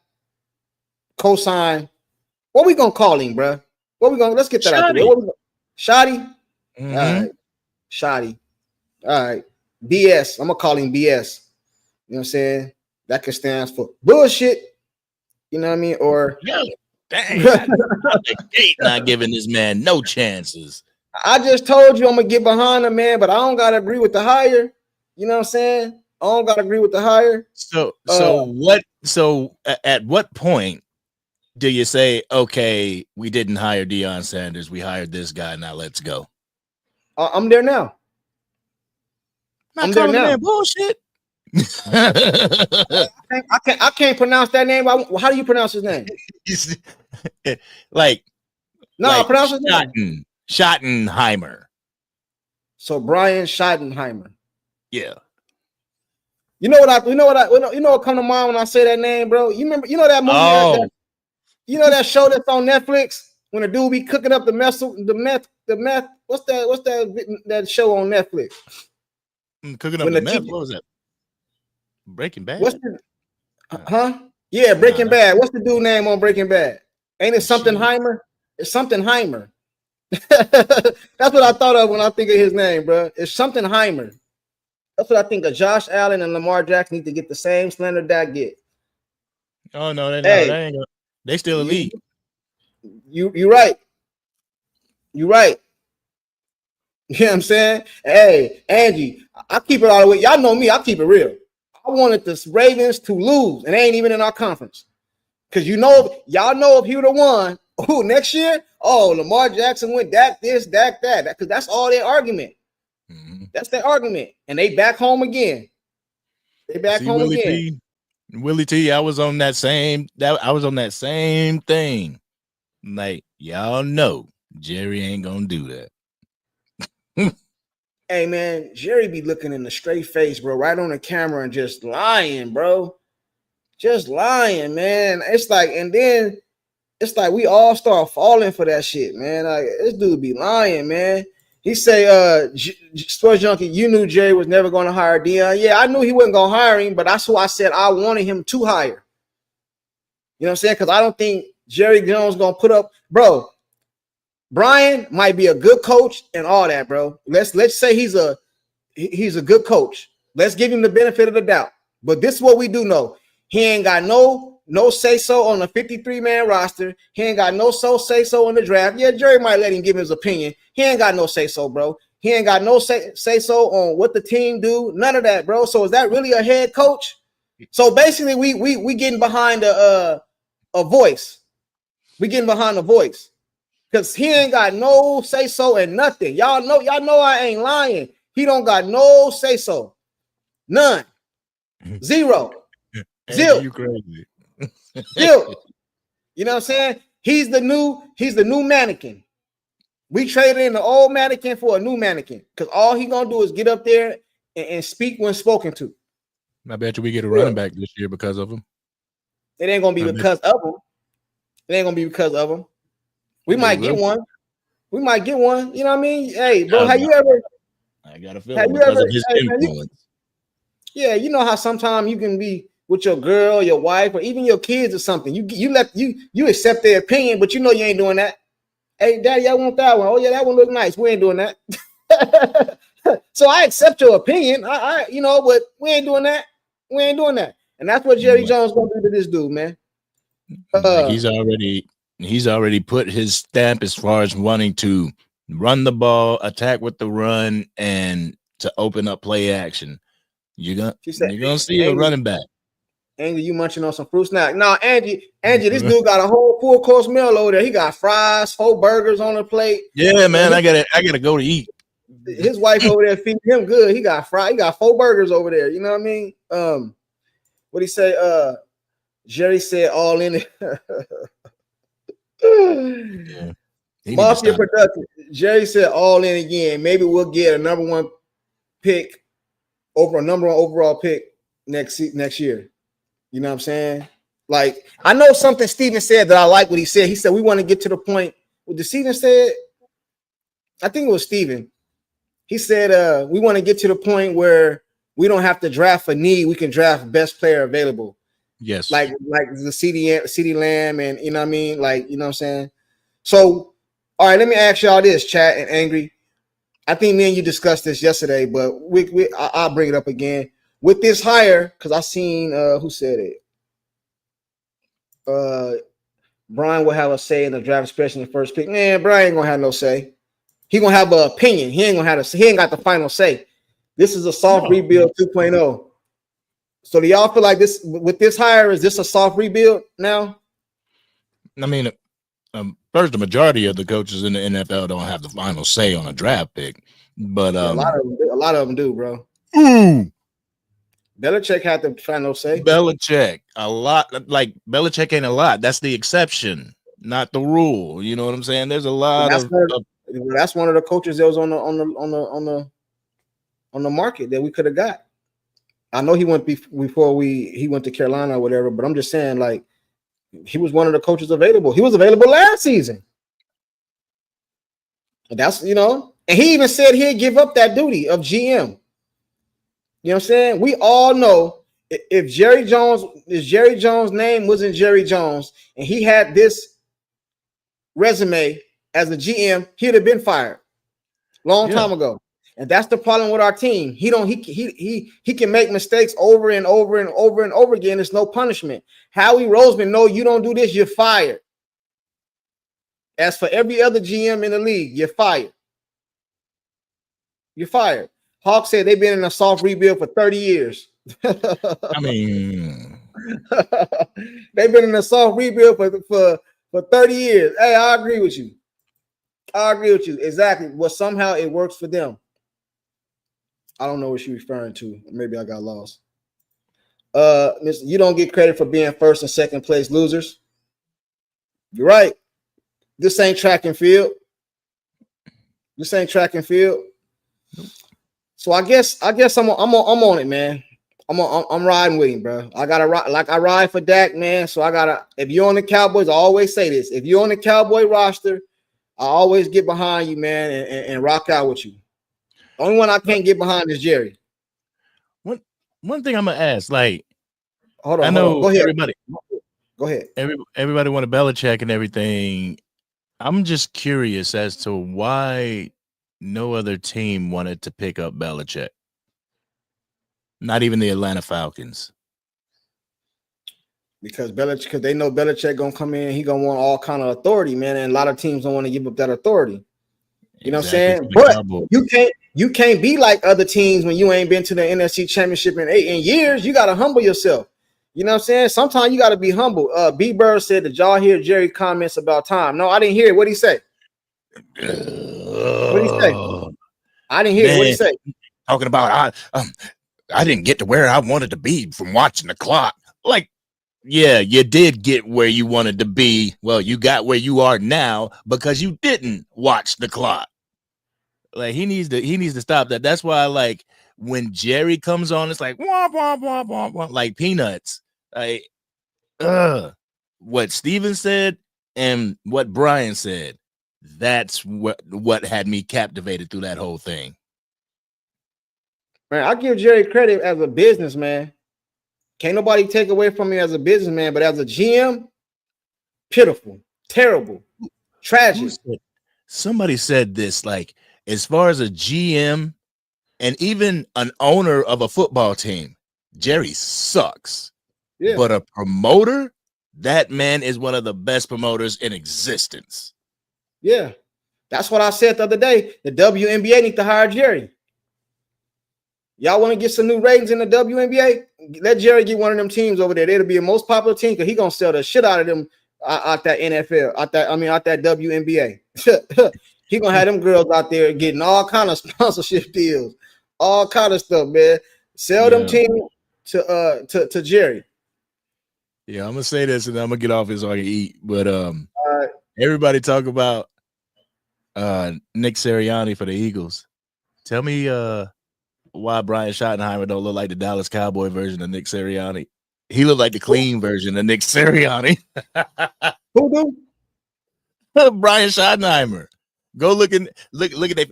co-sign. What we gonna call him, bro? Let's get that out there. Shoddy? Mm-hmm. All right. Shoddy. All right. BS. I'm gonna call him BS. You know what I'm saying? That could stand for bullshit. You know what I mean? Or dang, the gate not giving this man no chances. I just told you I'm gonna get behind him, man, but I don't gotta agree with the hire. You know what I'm saying? I don't gotta agree with the hire. So at what point do you say, okay, we didn't hire Deion Sanders, we hired this guy, now let's go? I'm there now. I'm there now. Man bullshit. I can't pronounce that name. How do you pronounce his name? Pronounce his name. Schottenheimer. So Brian Schottenheimer. Yeah. You know what come to mind when I say that name, bro? You know that movie? Oh. That show that's on Netflix when the dude be cooking up the meth. What's that show on Netflix? Cooking up the meth. What was that? Breaking Bad. Yeah, Breaking Bad. What's the dude name on Breaking Bad? Ain't it something Heimer? It's something Heimer. That's what I thought of when I think of his name, bro. It's something Heimer. That's what I think of. Josh Allen and Lamar Jackson need to get the same slander Dak get. Oh no, they still elite. You're right. You're right. You know what I'm saying? Hey, Angie, I keep it all the way. Y'all know me. I keep it real. I wanted the Ravens to lose, and they ain't even in our conference. Because y'all know if he would have won, next year, Lamar Jackson went Dak this, Dak that. Because that's all their argument. Mm-hmm. That's their argument. And they back home again. Willie T, I was on that same thing. Like, y'all know Jerry ain't gonna do that. Hey man, Jerry be looking in the straight face, bro, right on the camera and just lying, bro. Just lying, man. It's like we all start falling for that shit, man. Like, this dude be lying, man. He say, Sports Junkie, you knew Jerry was never going to hire Deion. Yeah, I knew he wasn't going to hire him, but that's why I said I wanted him to hire. You know what I'm saying? Because I don't think Jerry Jones going to put up, bro. Brian might be a good coach and all that, bro. Let's say he's a good coach. Let's give him the benefit of the doubt. But this is what we do know. He ain't got no say-so on the 53-man roster. He ain't got no say-so in the draft. Yeah, Jerry might let him give his opinion. He ain't got no say-so, bro. He ain't got no say-so on what the team do. None of that, bro. So is that really a head coach? So basically, we getting behind a voice. We getting behind a voice. Because he ain't got no say-so and nothing. Y'all know I ain't lying. He don't got no say-so. None. Zero. Zil. You crazy. Zil. You know what I'm saying? He's the new mannequin. We traded in the old mannequin for a new mannequin. Because all he gonna do is get up there and speak when spoken to. I bet you we get a running back this year because of him. It ain't gonna be because of him. It ain't gonna be because of him. We might get one. You know what I mean? Hey, bro, have you ever? I got a feeling because of his influence. Yeah, you know how sometimes you can be with your girl, your wife, or even your kids or something. You accept their opinion, but you know you ain't doing that. Hey, Daddy, I want that one. Oh yeah, that one look nice. We ain't doing that. So I accept your opinion. But we ain't doing that. We ain't doing that. And that's what Jerry Jones gonna do to this dude, man. He's already put his stamp as far as wanting to run the ball, attack with the run, and to open up play action. You're gonna see a running back. Angie, you munching on some fruit snack? No, Angie, this dude got a whole full course meal over there. He got fries, 4 burgers on the plate. Yeah, man, I gotta go to eat. His wife over there feeding him good. He got 4 burgers over there. You know what I mean? What he say? Jerry said all in it. Yeah. Mafia production. Jerry said all in again. Maybe we'll get a number 1 pick over a number 1 overall pick next year. You know what I'm saying? Like, I know something Steven said that I like what he said. He said we want to get to the point. What did Steven said? I think it was Steven. He said we want to get to the point where we don't have to draft for need. We can draft best player available. Yes. Like the CD Lamb, and you know what I mean? Like, you know what I'm saying? So, all right, let me ask y'all this, Chat and Angry. I think me and you discussed this yesterday, but I'll bring it up again. With this hire, because I seen who said it? Brian will have a say in the draft, especially in the first pick. Man, Brian ain't gonna have no say. He gonna have an opinion. He ain't got the final say. This is a soft rebuild 2.0. So do y'all feel like this with this hire? Is this a soft rebuild now? I mean, first, the majority of the coaches in the NFL don't have the final say on a draft pick, but a lot of them do, bro. Belichick had the final say. Belichick, a lot. Like Belichick ain't a lot. That's the exception, not the rule. You know what I'm saying? There's a lot that's one of the coaches that was on the market that we could have got. I know he went before he went to Carolina or whatever, but I'm just saying, like, he was one of the coaches available. He was available last season. That's, you know, and he even said he'd give up that duty of GM. You know what I'm saying? We all know if Jerry Jones' name wasn't Jerry Jones and he had this resume as a GM, he'd have been fired long time ago. And that's the problem with our team. He can make mistakes over and over and over and over again. There's no punishment. Howie Roseman, no, you don't do this, you're fired. As for every other GM in the league, you're fired. You're fired. Hawk said they've been in a soft rebuild for 30 years. I mean, they've been in a soft rebuild for 30 years. Hey, I agree with you. Exactly. Well, somehow it works for them. I don't know what you're referring to. Maybe I got lost. You don't get credit for being first and second place losers. You're right. This ain't track and field. So I guess I'm on it, man. I'm riding with him, bro. I ride for Dak, man. So if you're on the Cowboys, I always say this. If you're on the Cowboy roster, I always get behind you, man, and rock out with you. Only one I can't get behind is Jerry. One thing I'm gonna ask, like, hold on. Go ahead. Go ahead. Everybody wanted Belichick and everything. I'm just curious as to why no other team wanted to pick up Belichick. Not even the Atlanta Falcons. Because they know Belichick gonna come in, he gonna want all kind of authority, man. And a lot of teams don't want to give up that authority. You know what I'm saying? But you can't be like other teams when you ain't been to the NFC Championship in years. You gotta humble yourself. You know what I'm saying? Sometimes you gotta be humble. B Bird said, did y'all hear Jerry comments about time? No, I didn't hear it. What'd he say? What'd he say? I didn't hear it. What'd he say? Talking about I didn't get to where I wanted to be from watching the clock. Like, yeah, you did get where you wanted to be. Well, you got where you are now because you didn't watch the clock. Like, he needs to stop that. That's why, like, when Jerry comes on, it's like womp womp womp womp womp, like peanuts. Like, what Steven said and what Brian said, that's what had me captivated through that whole thing. Man, I give Jerry credit as a businessman. Can't nobody take away from me as a businessman, but as a GM, pitiful, terrible, tragic. Somebody said this, like, as far as a GM and even an owner of a football team, Jerry sucks. Yeah. But a promoter, that man is one of the best promoters in existence. Yeah. That's what I said the other day. The WNBA need to hire Jerry. Y'all want to get some new ratings in the WNBA? Let Jerry get one of them teams over there. It'll be the most popular team because he's gonna sell the shit out of them out that NFL, out that WNBA. He gonna have them girls out there getting all kind of sponsorship deals, all kind of stuff, man. Sell them teams to Jerry. Yeah, I'm gonna say this and I'm gonna get off this so I can eat. But right. Everybody talk about Nick Sirianni for the Eagles. Tell me why Brian Schottenheimer don't look like the Dallas Cowboy version of Nick Sirianni. He looked like the clean version of Nick Sirianni. Who do? Brian Schottenheimer. Go look at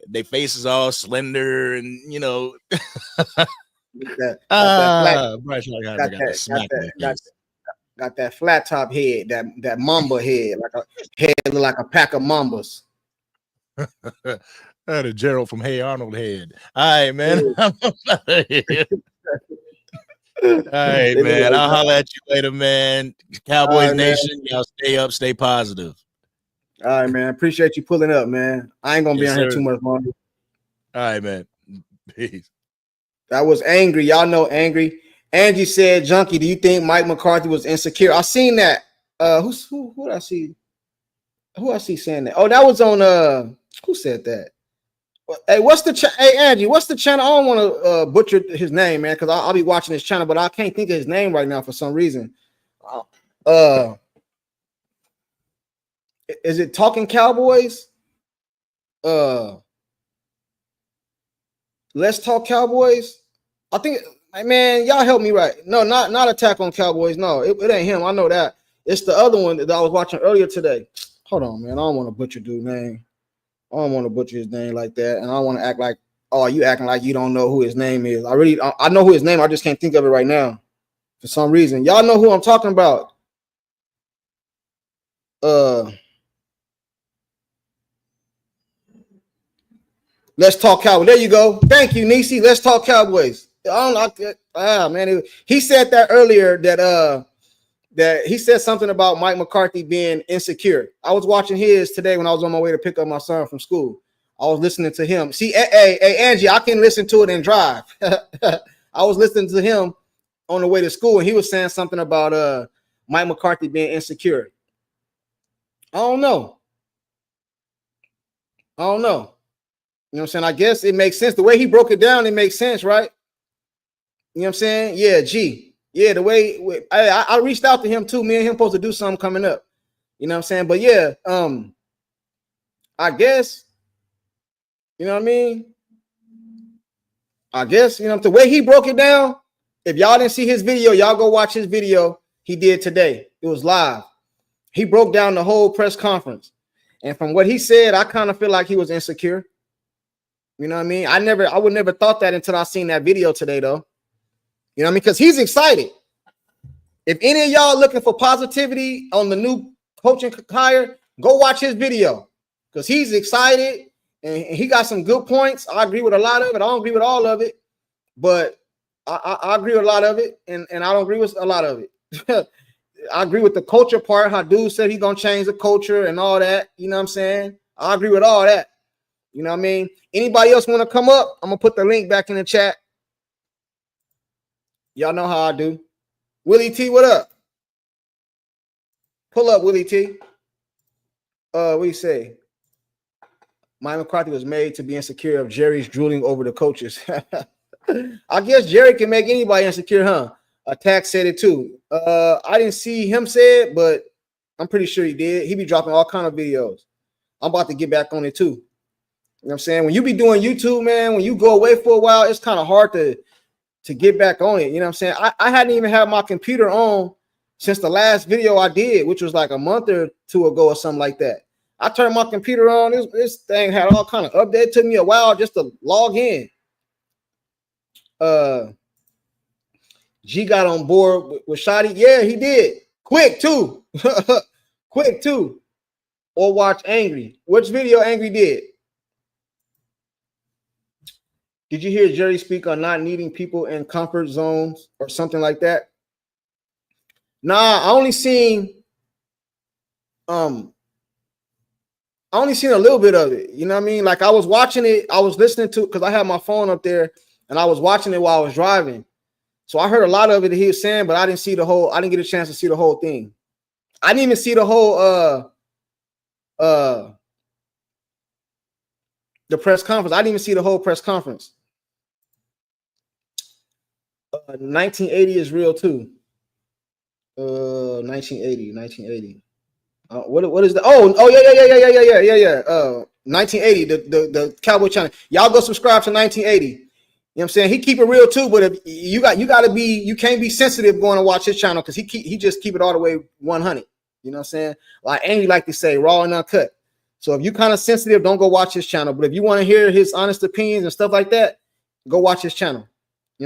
their faces all slender and Brian Schottenheimer got that flat top head, that mamba head, like a head look like a pack of mambas. The Gerald from Hey Arnold head. All right, man. All right, man. I'll holler at you later, man. Cowboys right, Nation, y'all stay up, stay positive. All right, man. Appreciate you pulling up, man. I ain't gonna be on here too much longer. All right, man. Peace. That was angry. Y'all know angry. Angie said, Junkie, do you think Mike McCarthy was insecure? I seen that. Who did I see? Who I see saying that? Oh, that was on who said that? Hey, hey Angie, what's the channel? I don't want to butcher his name, man, because I'll be watching his channel, but I can't think of his name right now for some reason. Is it Talking Cowboys? Let's Talk Cowboys. I think, man, y'all help me right. No, not Attack on Cowboys. No, it ain't him. I know that. It's the other one that I was watching earlier today. Hold on, man. I don't want to butcher dude's name. I don't want to butcher his name like that, and I don't want to act like, oh, you acting like you don't know who his name is. I know who his name. I just can't think of it right now for some reason. Y'all know who I'm talking about. Let's Talk Cowboys. There you go. Thank you, Nisi. Let's Talk Cowboys. I don't like that. Man, he said that earlier that he said something about Mike McCarthy being insecure. I was watching his today when I was on my way to pick up my son from school. I was listening to him. See, hey, Angie, I can listen to it and drive. I was listening to him on the way to school, and he was saying something about Mike McCarthy being insecure. I don't know. You know what I'm saying? I guess it makes sense. The way he broke it down, it makes sense, right? You know what I'm saying? Yeah, G. Yeah, the way I reached out to him too. Me and him supposed to do something coming up. You know what I'm saying? But yeah, I guess, you know what I mean? I guess, the way he broke it down, if y'all didn't see his video, y'all go watch his video he did today. It was live. He broke down the whole press conference. And from what he said, I kind of feel like he was insecure. You know what I mean? I would never thought that until I seen that video today, though. You know what I mean? Because he's excited. If any of y'all looking for positivity on the new coaching hire, go watch his video because he's excited and he got some good points. I agree with a lot of it. I don't agree with all of it, but I agree with a lot of it, and I don't agree with a lot of it. I agree with the culture part. How dude said he's gonna change the culture and all that. You know what I'm saying? I agree with all that. You know what I mean? Anybody else want to come up? I'm gonna put the link back in the chat. Y'all know how I do. Willie T, what up? Pull up, Willie T. What do you say? Mike McCarthy was made to be insecure of Jerry's drooling over the coaches. I guess Jerry can make anybody insecure, huh? Attack said it too. I didn't see him say it, but I'm pretty sure he did. He be dropping all kind of videos. I'm about to get back on it too. You know what I'm saying? When you be doing YouTube, man, when you go away for a while, it's kind of hard to get back on it. You know what I'm saying? I hadn't even had my computer on since the last video I did, which was like a month or two ago or something like that. I turned my computer on. This thing had all kind of update. It took me a while just to log in. G got on board with Shotty. Yeah, he did. Quick too. Quick too. Or watch Angry. Which video Angry did? Did you hear Jerry speak on not needing people in comfort zones or something like that? Nah, I only seen a little bit of it. You know what I mean? Like I was watching it, I was listening to it because I had my phone up there and I was watching it while I was driving. So I heard a lot of it that he was saying, but I didn't get a chance to see the whole thing. I didn't even see the whole The press conference. I didn't even see the whole press conference. 1980 is real too. 1980. What is the? Oh yeah. 1980. The Cowboy channel. Y'all go subscribe to 1980. You know what I'm saying? He keep it real too, but if you can't be sensitive going to watch his channel because he just keep it all the way 100. You know what I'm saying? Like Andy like to say, raw and uncut. So if you kind of sensitive, don't go watch his channel. But if you want to hear his honest opinions and stuff like that, go watch his channel. You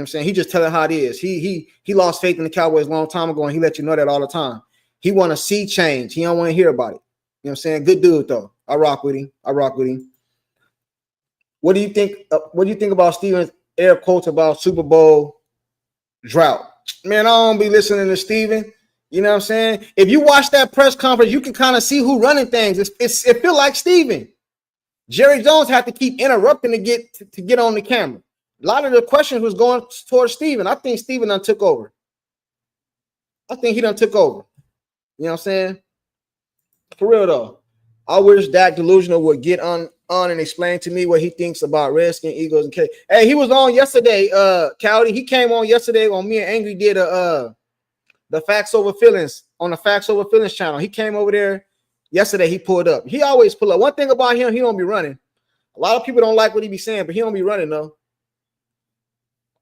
know what I'm saying? He just tell it how it is. He lost faith in the Cowboys a long time ago, and he let you know that all the time. He want to see change. He don't want to hear about it. You know what I'm saying? Good dude though. I rock with him. What do you think? What do you think about Steven's air quotes about Super Bowl drought? Man, I don't be listening to Steven. You know what I'm saying? If you watch that press conference, you can kind of see who running things. It feel like Steven. Jerry Jones had to keep interrupting to get on the camera. A lot of the questions was going towards Steven. I think Steven done took over. I think he done took over. You know what I'm saying? For real though. I wish Dak Delusional would get on and explain to me what he thinks about Redskins, Eagles, and K. Hey, he was on yesterday, Cowdy. He came on yesterday when me and Angry did the Facts Over Feelings on the Facts Over Feelings channel. He came over there yesterday. He pulled up. He always pull up. One thing about him, he don't be running. A lot of people don't like what he be saying, but he don't be running though.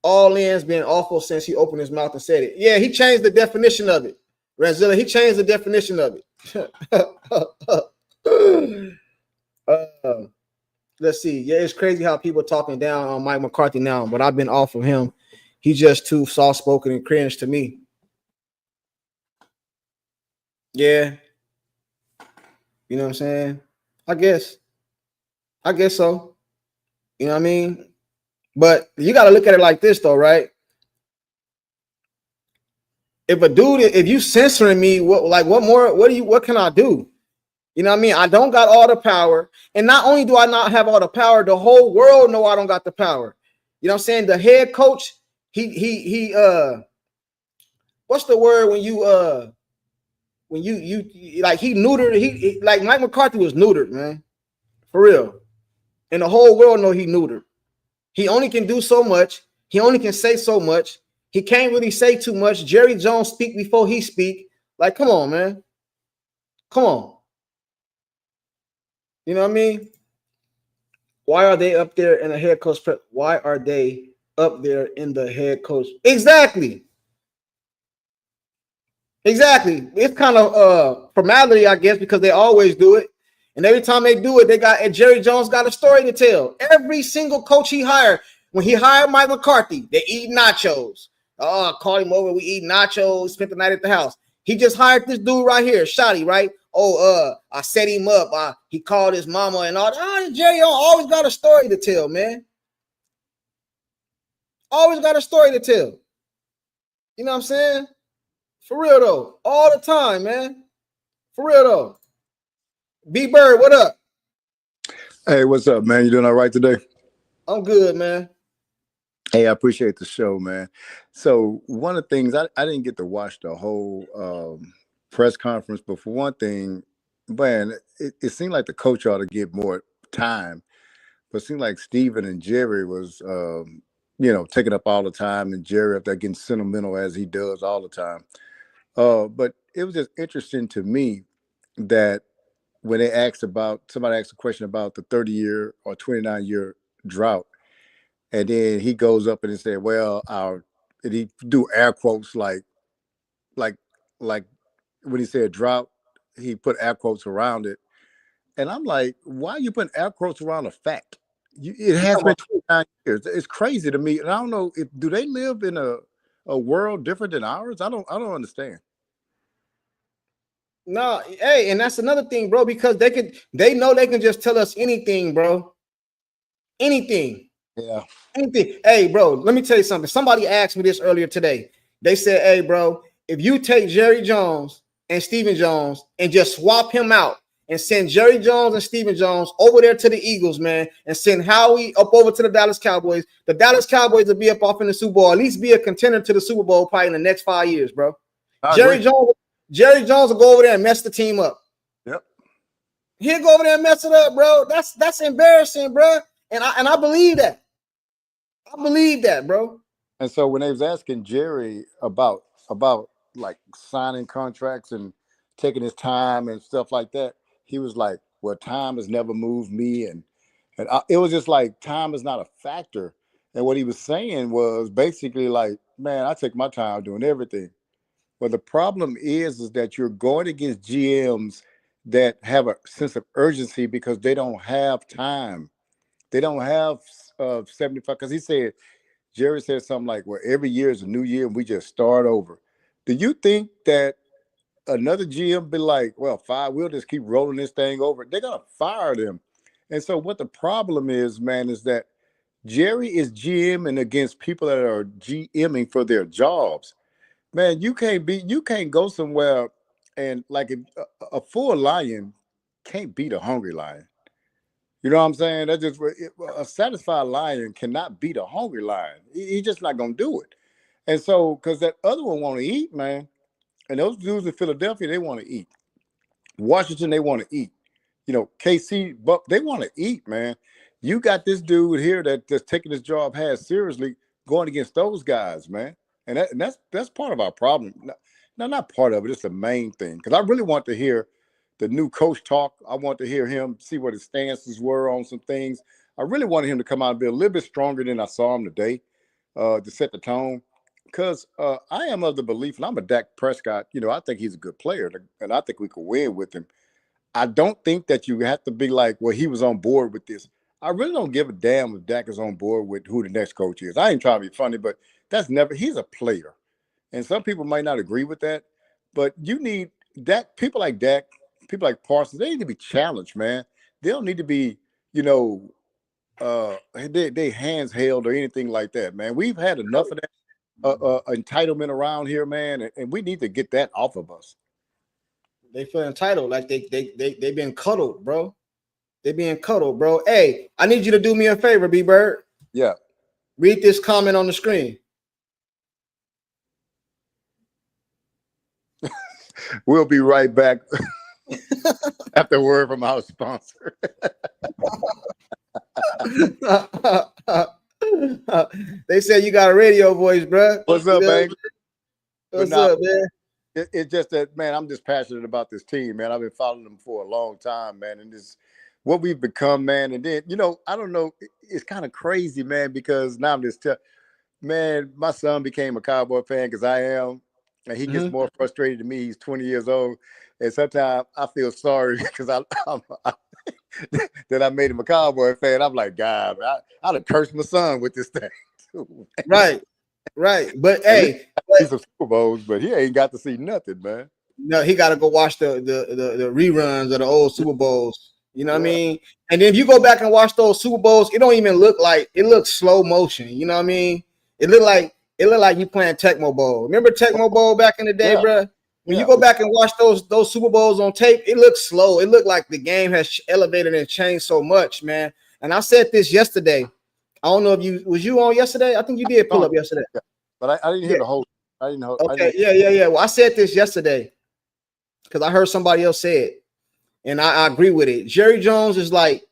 All in's been awful since he opened his mouth and said it. Yeah, he changed the definition of it. Ranzilla, he changed the definition of it. Let's see. Yeah, it's crazy how people talking down on Mike McCarthy now, but I've been off of him. He's just too soft-spoken and cringe to me. Yeah. You know what I'm saying? I guess so. You know what I mean? But you got to look at it like this, though, right? If you censoring me, what can I do? You know what I mean? I don't got all the power. And not only do I not have all the power, the whole world know I don't got the power. You know what I'm saying? The head coach, he what's the word when you like he neutered, he like Mike McCarthy was neutered, man. For real. And the whole world know he neutered. He only can do so much. He only can say so much. He can't really say too much. Jerry Jones speak before he speak. Like, come on, man. Come on. You know what I mean? Why are they up there in the head coach? Why are they up there in the head coach? Exactly. It's kind of formality, I guess, because they always do it. And every time they do it, Jerry Jones got a story to tell. Every single coach he hired, when he hired Mike McCarthy, they eat nachos. Oh, called him over. We eat nachos. Spent the night at the house. He just hired this dude right here, Shotty, right? Oh, I set him up. He called his mama and all. Jerry always got a story to tell, man. Always got a story to tell. You know what I'm saying? For real though, all the time, man. For real though. B Bird, what up? Hey, what's up, man? You doing all right today? I'm good, man. Hey, I appreciate the show, man. So one of the things I didn't get to watch the whole press conference, but for one thing, man, it seemed like the coach ought to get more time. But it seemed like Steven and Jerry was, taking up all the time, and Jerry up there getting sentimental as he does all the time. But it was just interesting to me that when somebody asked a question about the 30-year or 29-year drought, and then he goes up and he said, "Well, and he do air quotes like when he said drought, he put air quotes around it." And I'm like, why are you putting air quotes around a fact? It has been 29 years. It's crazy to me. And I don't know, do they live in a world different than ours? I don't understand. No, hey, and that's another thing, bro, because they know they can just tell us anything, bro. Anything. Yeah. Anything. Hey, bro, let me tell you something. Somebody asked me this earlier today. They said, hey, bro, if you take Jerry Jones and Stephen Jones and just swap him out and send Jerry Jones and Stephen Jones over there to the Eagles, man, and send Howie up over to the Dallas Cowboys, the Dallas Cowboys will be up off in the Super Bowl, at least be a contender to the Super Bowl probably in the next 5 years, bro. Jerry Jones will go over there and mess the team up. Yep. He'll go over there and mess it up, bro. That's embarrassing, bro. And I believe that. I believe that, bro. And so when they was asking Jerry about like signing contracts and taking his time and stuff like that, he was like, "Well, time has never moved me," it was just like time is not a factor. And what he was saying was basically like, "Man, I take my time doing everything." Well, the problem is that you're going against GMs that have a sense of urgency because they don't have time. They don't have 75. Because he said Jerry said something like, "Well, every year is a new year and we just start over." Do you think that another GM be like, "Well, fine, we'll just keep rolling this thing over"? They're gonna fire them. And so what the problem is, man, is that Jerry is GMing against people that are GMing for their jobs. Man, you can't go somewhere and like a full lion can't beat a hungry lion. You know what I'm saying? That just a satisfied lion cannot beat a hungry lion. He's just not gonna do it. And so, because that other one want to eat, man, and those dudes in Philadelphia, they want to eat. Washington, they want to eat. You know, KC, but they want to eat, man. You got this dude here that's taking his job half seriously, going against those guys, man. And that's part of our problem. No, not part of it. It's the main thing. Because I really want to hear the new coach talk. I want to hear him see what his stances were on some things. I really wanted him to come out and be a little bit stronger than I saw him today, to set the tone. Because I am of the belief, and I'm a Dak Prescott. You know, I think he's a good player, and I think we could win with him. I don't think that you have to be like, well, he was on board with this. I really don't give a damn if Dak is on board with who the next coach is. I ain't trying to be funny, but he's a player. And some people might not agree with that, but you need Dak, people like Parsons, they need to be challenged, man. They don't need to be, you know, they hands held or anything like that, man. We've had enough of that entitlement around here, man, and we need to get that off of us. They feel entitled, like they been cuddled, bro. They being cuddled, bro. Hey, I need you to do me a favor, B Bird. Yeah. Read this comment on the screen. We'll be right back after a word from our sponsor. They said you got a radio voice, bro. What's up, man? What's up, man? It's just that, man, I'm just passionate about this team, man. I've been following them for a long time, man. And this what we've become, man. And then, you know, I don't know, it's kind of crazy, man, because now I'm just man, my son became a Cowboy fan because I am, and he gets more frustrated than me. He's 20 years old. And sometimes I feel sorry because that I made him a Cowboy fan. I'm like, God, I'd have cursed my son with this thing too. Right. But hey, he's some Super Bowls, but he ain't got to see nothing, man. No, he got to go watch the reruns of the old Super Bowls. You know what I mean? And then if you go back and watch those Super Bowls, it don't even look like it looks slow motion. You know what I mean? It looked like you playing Tecmo Bowl. Remember Tecmo Bowl back in the day, bro? When you go back and watch those Super Bowls on tape, it looks slow. It looked like the game has elevated and changed so much, man. And I said this yesterday. I don't know if you on yesterday. I think you did pull up yesterday, but I didn't hear the whole. I didn't know. Okay, yeah. Well, I said this yesterday because I heard somebody else say it, and I agree with it. Jerry Jones is like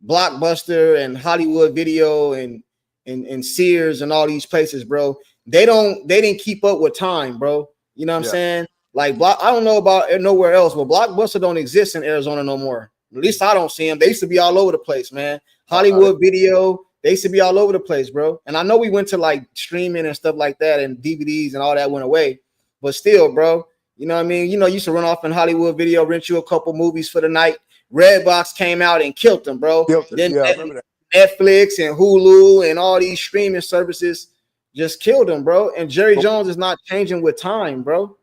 Blockbuster and Hollywood Video and Sears and all these places, bro. They didn't keep up with time, bro. You know what I'm saying? Like I don't know about nowhere else, but Blockbuster don't exist in Arizona no more. At least I don't see them. They used to be all over the place, man. Hollywood Video, they used to be all over the place, bro. And I know we went to like streaming and stuff like that, and DVDs and all that went away, but still, bro. You know what I mean? You know, you used to run off in Hollywood Video, rent you a couple movies for the night. Redbox came out and killed them, bro. Then I remember that. Netflix and Hulu and all these streaming services just killed them, bro. And Jerry Jones is not changing with time, bro.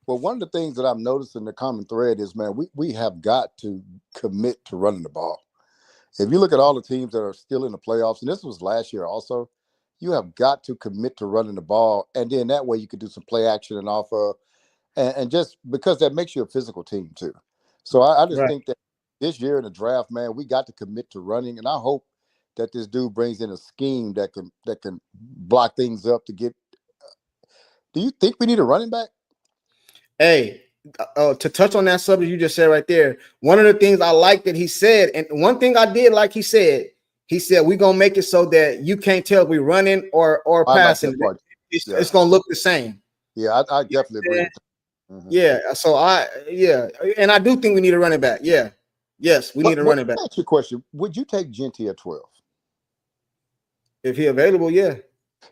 Well, one of the things that I've noticed in the common thread is, man, we have got to commit to running the ball. If you look at all the teams that are still in the playoffs, and this was last year also, you have got to commit to running the ball. And then that way you could do some play action and off of, and just because that makes you a physical team too. So I just think that this year in the draft, man, we got to commit to running. And I hope that this dude brings in a scheme that can block things up to get. Do you think we need a running back? Hey, to touch on that subject you just said right there, one of the things I like that he said, and one thing I did like he said, He said we're gonna make it so that you can't tell if we're running or I like passing. that part. It's gonna look the same. Yeah, I definitely agree with that. Mm-hmm. Yeah. So and I do think we need a running back. Yeah. Yes, we need a running back. Let me ask you a question. Would you take Genty at 12? If he available, yeah.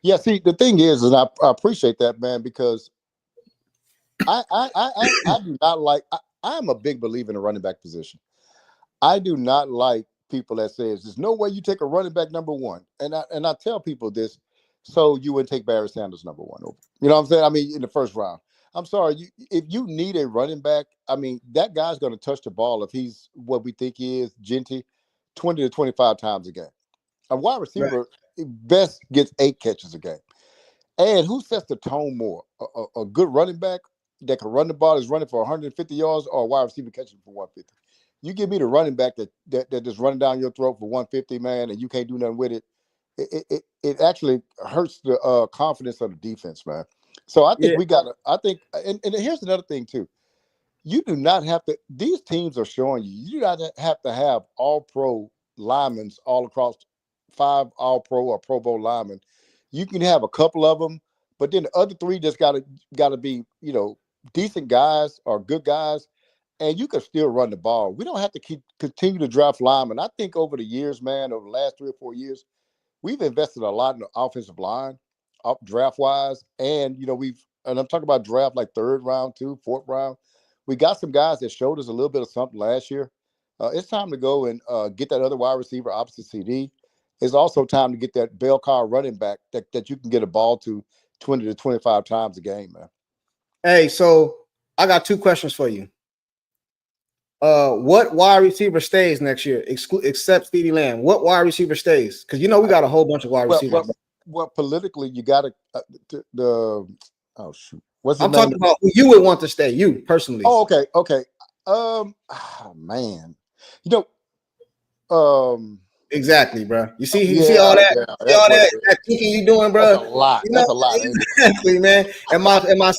Yeah, see, the thing is I appreciate that, man, because I do not like I'm a big believer in the running back position. I do not like people that says there's no way you take a running back number one. And I tell people this, so you would take Barry Sanders number one over. You know what I'm saying? I mean, in the first round. I'm sorry, if you need a running back, I mean, that guy's going to touch the ball if he's what we think he is, Genty, 20 to 25 times a game. A wide receiver best gets 8 catches a game. And who sets the tone more? A good running back that can run the ball, is running for 150 yards, or a wide receiver catching for 150? You give me the running back that just running down your throat for 150, man, and you can't do nothing with it. It actually hurts the confidence of the defense, man. So I think we got to. I think, and here's another thing too. You do not have to. These teams are showing you do not have to have all pro linemen all across 5 all pro or Pro Bowl linemen. You can have a couple of them, but then the other 3 just gotta be, you know, decent guys or good guys, and you can still run the ball. We don't have to continue to draft linemen. I think over the years, man, over the last 3 or 4 years, we've invested a lot in the offensive line, draft wise, and you know and I'm talking about draft like 3rd round, 4th round. We got some guys that showed us a little bit of something last year. It's time to go and get that other wide receiver opposite CD. It's also time to get that bell cow running back that you can get a ball to 20 to 25 times a game, man. Hey, so I got 2 questions for you. What wide receiver stays next year, except CeeDee Lamb? What wide receiver stays? Because you know we got a whole bunch of wide receivers. Well, politically, you got to oh shoot, what's his I'm name? talking about who you would want to stay, you personally. Oh, okay. Man, you know, exactly, bro. You see all that, that thinking you doing, bro. That's a lot. You know, that's a lot. Exactly, man. And my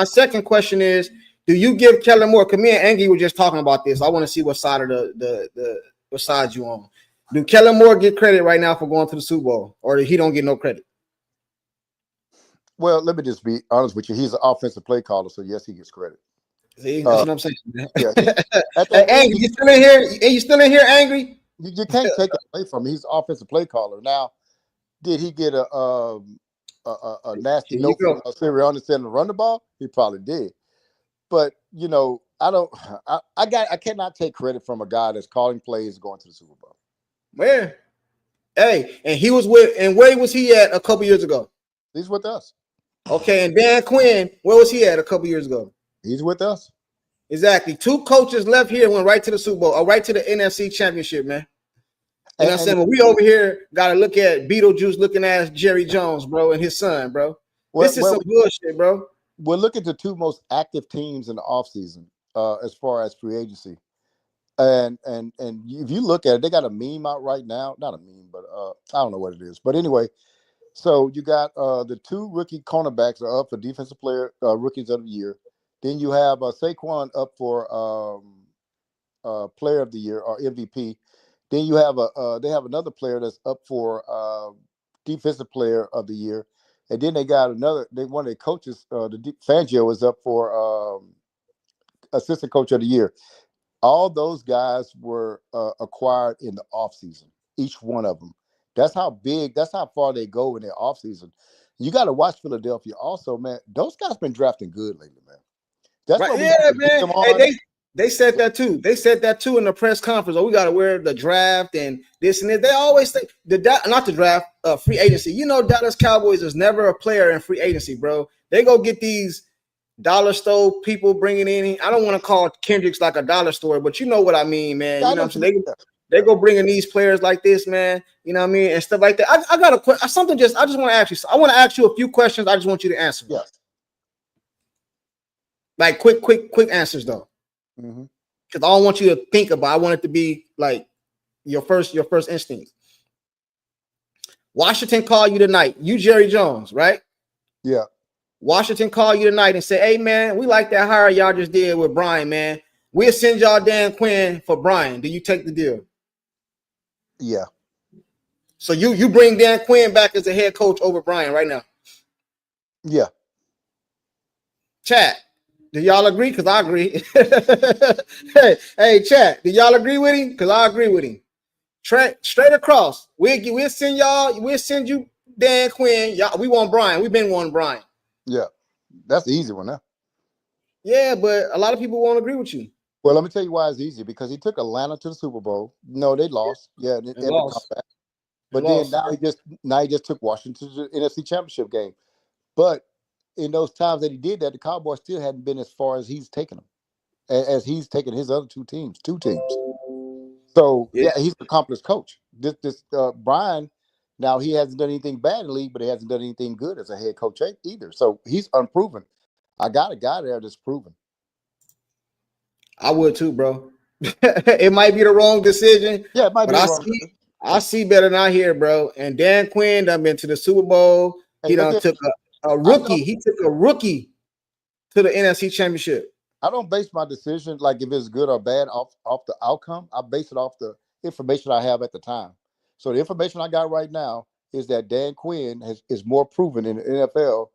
second question is, do you give Kellen Moore? Because me and Angie were just talking about this. I want to see what side of the what side you on. Do Kellen Moore get credit right now for going to the Super Bowl, or he don't get no credit? Well, let me just be honest with you. He's an offensive play caller, so yes, he gets credit. See, that's what I'm saying. Yeah. Hey, Angry, you still in here? You still in here, Angry? You can't take it away from him. He's an offensive play caller. Now, did he get a nasty note from Sirianni saying to run the ball? He probably did. But you know, I cannot take credit from a guy that's calling plays going to the Super Bowl. Where? Hey, and he was where was he at a couple years ago? He's with us. Okay, and Dan Quinn, where was he at a couple years ago? He's with us. Exactly. 2 coaches left here, went right to the Super Bowl, or right to the NFC Championship, man. You know what I'm saying? But we over here got to look at Beetlejuice looking at Jerry Jones, bro, and his son, bro. This is some bullshit, bro. We're looking at the 2 most active teams in the offseason as far as free agency. And if you look at it, they got a meme out right now. Not a meme, but I don't know what it is. But anyway, so you got the 2 rookie cornerbacks are up for defensive player rookies of the year. Then you have Saquon up for player of the year or MVP. Then you have they have another player that's up for defensive player of the year. And then they got one of their coaches, Fangio, is up for assistant coach of the year. All those guys were acquired in the offseason, each one of them. That's how far they go in their offseason. You got to watch Philadelphia also, man. Those guys been drafting good lately, man. That's right. Yeah, man. Hey, they said that too. They said that too in the press conference. Oh, we got to wear the draft and this and that. They always think not the draft, free agency. You know, Dallas Cowboys is never a player in free agency, bro. They go get these dollar store people bringing in. I don't want to call Kendricks like a dollar store, but you know what I mean, man. You know what I'm saying? They go bringing these players like this, man. You know what I mean, and stuff like that. I got a question. I just want to ask you. I want to ask you a few questions. I just want you to answer. Yeah. Like quick answers though, because I don't want you to think about. I want it to be like your first instinct. Washington call you tonight. You Jerry Jones, right? Yeah. Washington call you tonight and say, "Hey man, we like that hire y'all just did with Brian, man. We'll send y'all Dan Quinn for Brian. Do you take the deal?" Yeah. So you bring Dan Quinn back as a head coach over Brian right now. Yeah. Chat, do y'all agree? Because I agree. hey, chat, do y'all agree with him? Because I agree with him. Straight across. We'll send y'all. We'll send you Dan Quinn. Y'all, we want Brian. We've been wanting Brian. Yeah. That's the easy one now. Yeah, but a lot of people won't agree with you. Well, let me tell you why it's easy. Because he took Atlanta to the Super Bowl. No, they lost. Yeah, And epic lost. comeback. And But then lost. now he just took Washington to the NFC Championship game. But in those times that he did that, the Cowboys still hadn't been as far as he's taken them, as he's taken his other two teams. So Yeah. he's an accomplished coach. This Brian, now he hasn't done anything bad in the league, but he hasn't done anything good as a head coach either. So he's unproven. I got a guy there that's proven. I would too, bro. It might be the wrong decision. Yeah, it might but be the wrong decision. I see better than I hear, bro. And Dan Quinn done been to the Super Bowl. He done took a rookie. He took a rookie to the NFC Championship. I don't base my decision like if it's good or bad off the outcome. I base it off the information I have at the time. So the information I got right now is that Dan Quinn is more proven in the NFL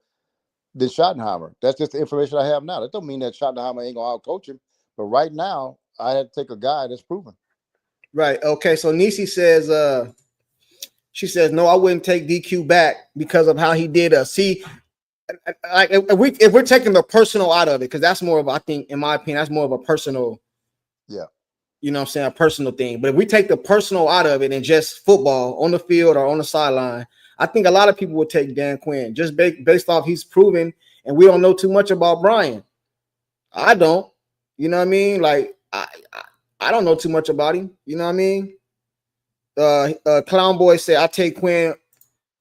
than Schottenheimer. That's just the information I have now. That don't mean that Schottenheimer ain't gonna outcoach him. But right now, I had to take a guy that's proven. Right. Okay. So Nisi says, she says, no, I wouldn't take DQ back because of how he did us. See, like if we're taking the personal out of it, because that's more of, I think, in my opinion, that's more of a personal, you know what I'm saying, a personal thing. But if we take the personal out of it and just football on the field or on the sideline, I think a lot of people would take Dan Quinn just based off he's proven, and we don't know too much about Brian. I don't, you know what I mean? Like I don't know too much about him. You know what I mean? Clown Boy said, I take Quinn.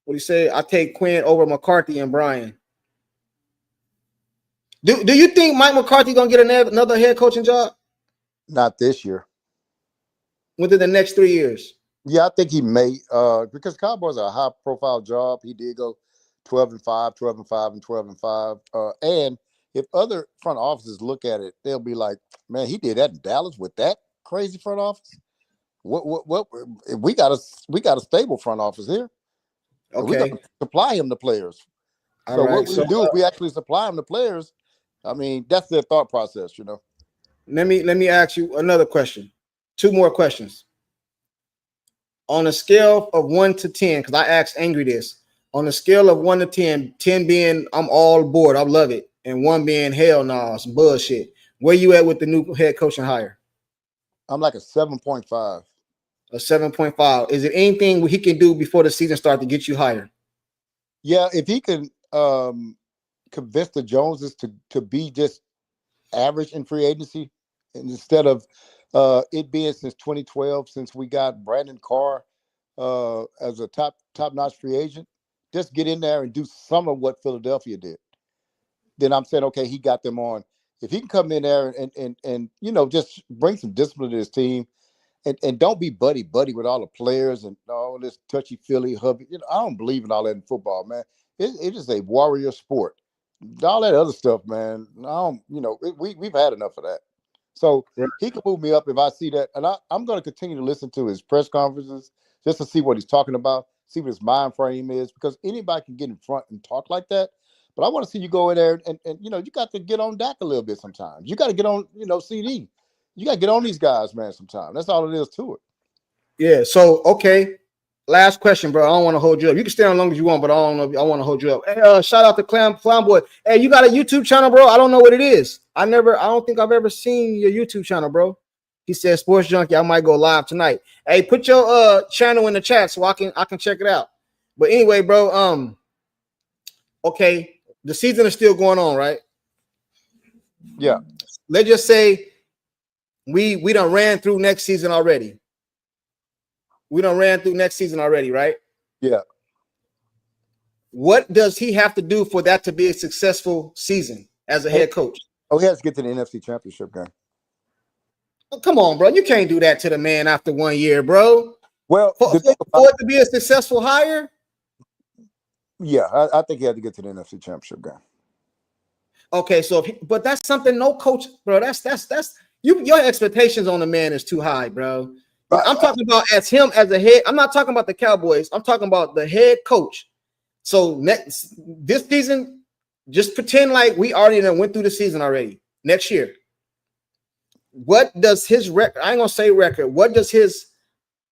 What do you say? I take Quinn over McCarthy and Brian. Do you think Mike McCarthy gonna get another head coaching job? Not this year. Within the next 3 years? Yeah, I think he may. Because Cowboys are a high-profile job. He did go 12-5, 12-5, and 12-5. And if other front offices look at it, they'll be like, "Man, he did that in Dallas with that crazy front office. What? We got a stable front office here. Okay, we got to supply him the players. So right. what we do if we actually supply him the players, I mean, that's their thought process, you know. Let me ask you another question. 2 more questions. On a scale of 1 to 10, because I asked Angry this. On a scale of 1 to 10, 10 being I'm all aboard, I love it, and 1 being hell no, some bullshit. Where you at with the new head coaching hire? I'm like a 7.5. A 7.5. Is it anything he can do before the season starts to get you higher? Yeah, if he can convince the Joneses to be just average in free agency, and instead of it being since 2012, since we got Brandon Carr as a top-notch free agent, just get in there and do some of what Philadelphia did. Then I'm saying, okay, he got them on. If he can come in there and you know, just bring some discipline to his team, and don't be buddy with all the players and all this touchy-feely hubby. You know, I don't believe in all that in football, man. It is a warrior sport. All that other stuff, man. I don't, you know, we've had enough of that. So he can move me up if I see that. And I'm going to continue to listen to his press conferences just to see what he's talking about, see what his mind frame is, because anybody can get in front and talk like that. But I want to see you go in there and you know, you got to get on Dak a little bit sometimes. You got to get on, you know, CD. You got to get on these guys, man, sometimes. That's all it is to it. Yeah. So, okay. Last question, bro. I don't want to hold you up. You can stay on long as you want, but I don't know if I want to hold you up. Hey, shout out to Clown Boy. Hey, you got a YouTube channel, bro? I don't know what it is. I don't think I've ever seen your YouTube channel, bro. He said, Sports Junkie, I might go live tonight. Hey, put your channel in the chat so I can check it out. But anyway, bro, okay, the season is still going on, right? Yeah. Let's just say we done ran through next season already. Right? Yeah. What does he have to do for that to be a successful season as a head coach? Oh, he has to get to the NFC Championship game. Oh, come on, bro. You can't do that to the man after 1 year, bro. Well, for it to be a successful hire? Yeah, I think he had to get to the NFC Championship game. Okay, so but that's something no coach, bro. That's your expectations on the man is too high, bro. I'm talking about as him as a head. I'm not talking about the Cowboys. I'm talking about the head coach. So this season, just pretend like we already went through the season already. Next year, what does his record? I ain't gonna say record. What does his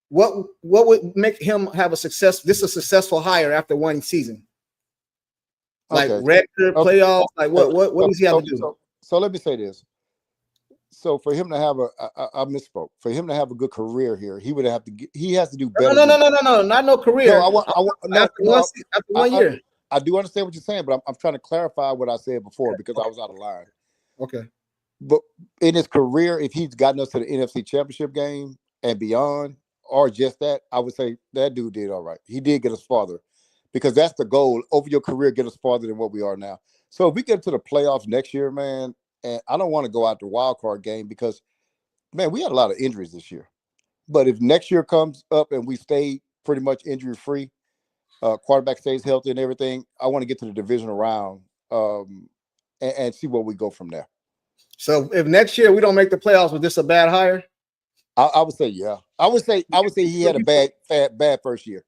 what would make him have a success? This is a successful hire after one season. Like record, playoffs, like what does he have to do? So let me say this. So for him to have I misspoke. For him to have a good career here, he has to do better. No, not no career. No, after 1 year. I do understand what you're saying, but I'm trying to clarify what I said before because I was out of line. Okay. But in his career, if he's gotten us to the NFC Championship game and beyond, or just that, I would say that dude did all right. He did get us farther because that's the goal. Over your career, get us farther than what we are now. So if we get to the playoffs next year, man, and I don't want to go out the wild card game because, man, we had a lot of injuries this year. But if next year comes up and we stay pretty much injury free, quarterback stays healthy and everything, I want to get to the divisional round and see where we go from there. So if next year we don't make the playoffs, was this a bad hire? I would say yeah. I would say he had a bad first year.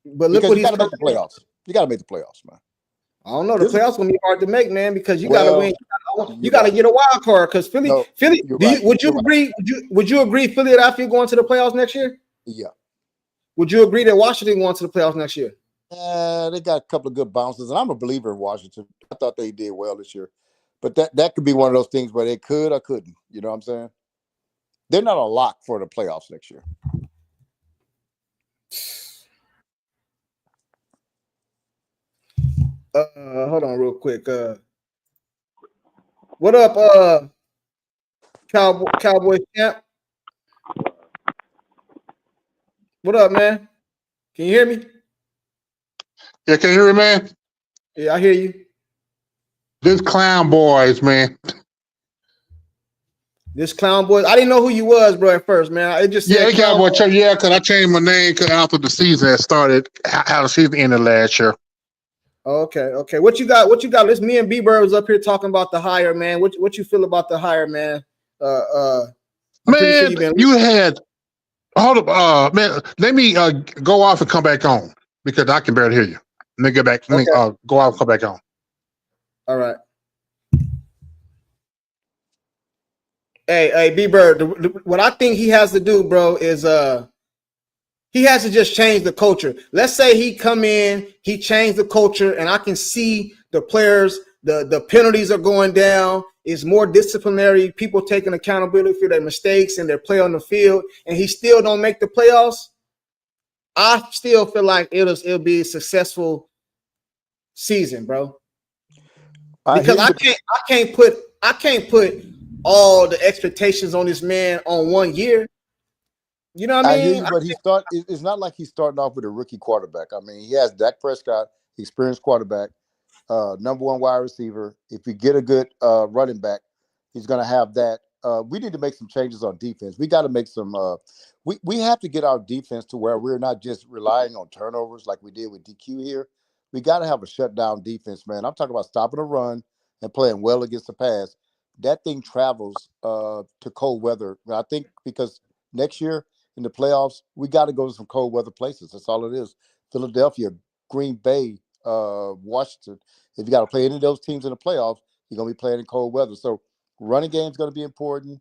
But look what you got to make the playoffs. You got to make the playoffs, man. I don't know. The playoffs gonna be hard to make, man, because you got to win. You got to get a wild card because Philly. Would you agree? Would you agree Philadelphia going to the playoffs next year? Yeah. Would you agree that Washington going to the playoffs next year? They got a couple of good bounces, and I'm a believer in Washington. I thought they did well this year, but that could be one of those things where they could or couldn't. You know what I'm saying? They're not a lock for the playoffs next year. Hold on real quick. What up, Cowboy champ? What up, man? Can you hear me? Yeah, can you hear me, man? Yeah, I hear you. This clown boys, man. This clown boy. I didn't know who you was, bro, at first, man. It just said Cowboy. Yeah, because I changed my name after the season had started, how the season ended last year. Okay. What you got? Let's me and B-Bird was up here talking about the hire, man. What you feel about the hire, man? Man, sure you had hold up, man. Let me go off and come back on because I can barely hear you. Let me get back. Let me go off and come back on. All right. Hey, B-Bird, what I think he has to do, bro, is he has to just change the culture. Let's say he come in, he changed the culture, and I can see the players, the penalties are going down. It's more disciplinary, people taking accountability for their mistakes and their play on the field, and he still don't make the playoffs. I still feel like it'll be a successful season, bro. Because I can't put all the expectations on this man on 1 year. You know what I mean? But it's not like he's starting off with a rookie quarterback. I mean, he has Dak Prescott, experienced quarterback, number one wide receiver. If we get a good running back, he's going to have that. We need to make some changes on defense. We got to make some we have to get our defense to where we're not just relying on turnovers like we did with DQ here. We got to have a shutdown defense, man. I'm talking about stopping a run and playing well against the pass. That thing travels to cold weather. I think because next year in the playoffs, we got to go to some cold weather places. That's all it is. Philadelphia, Green Bay, Washington. If you got to play any of those teams in the playoffs, you're going to be playing in cold weather. So running game is going to be important,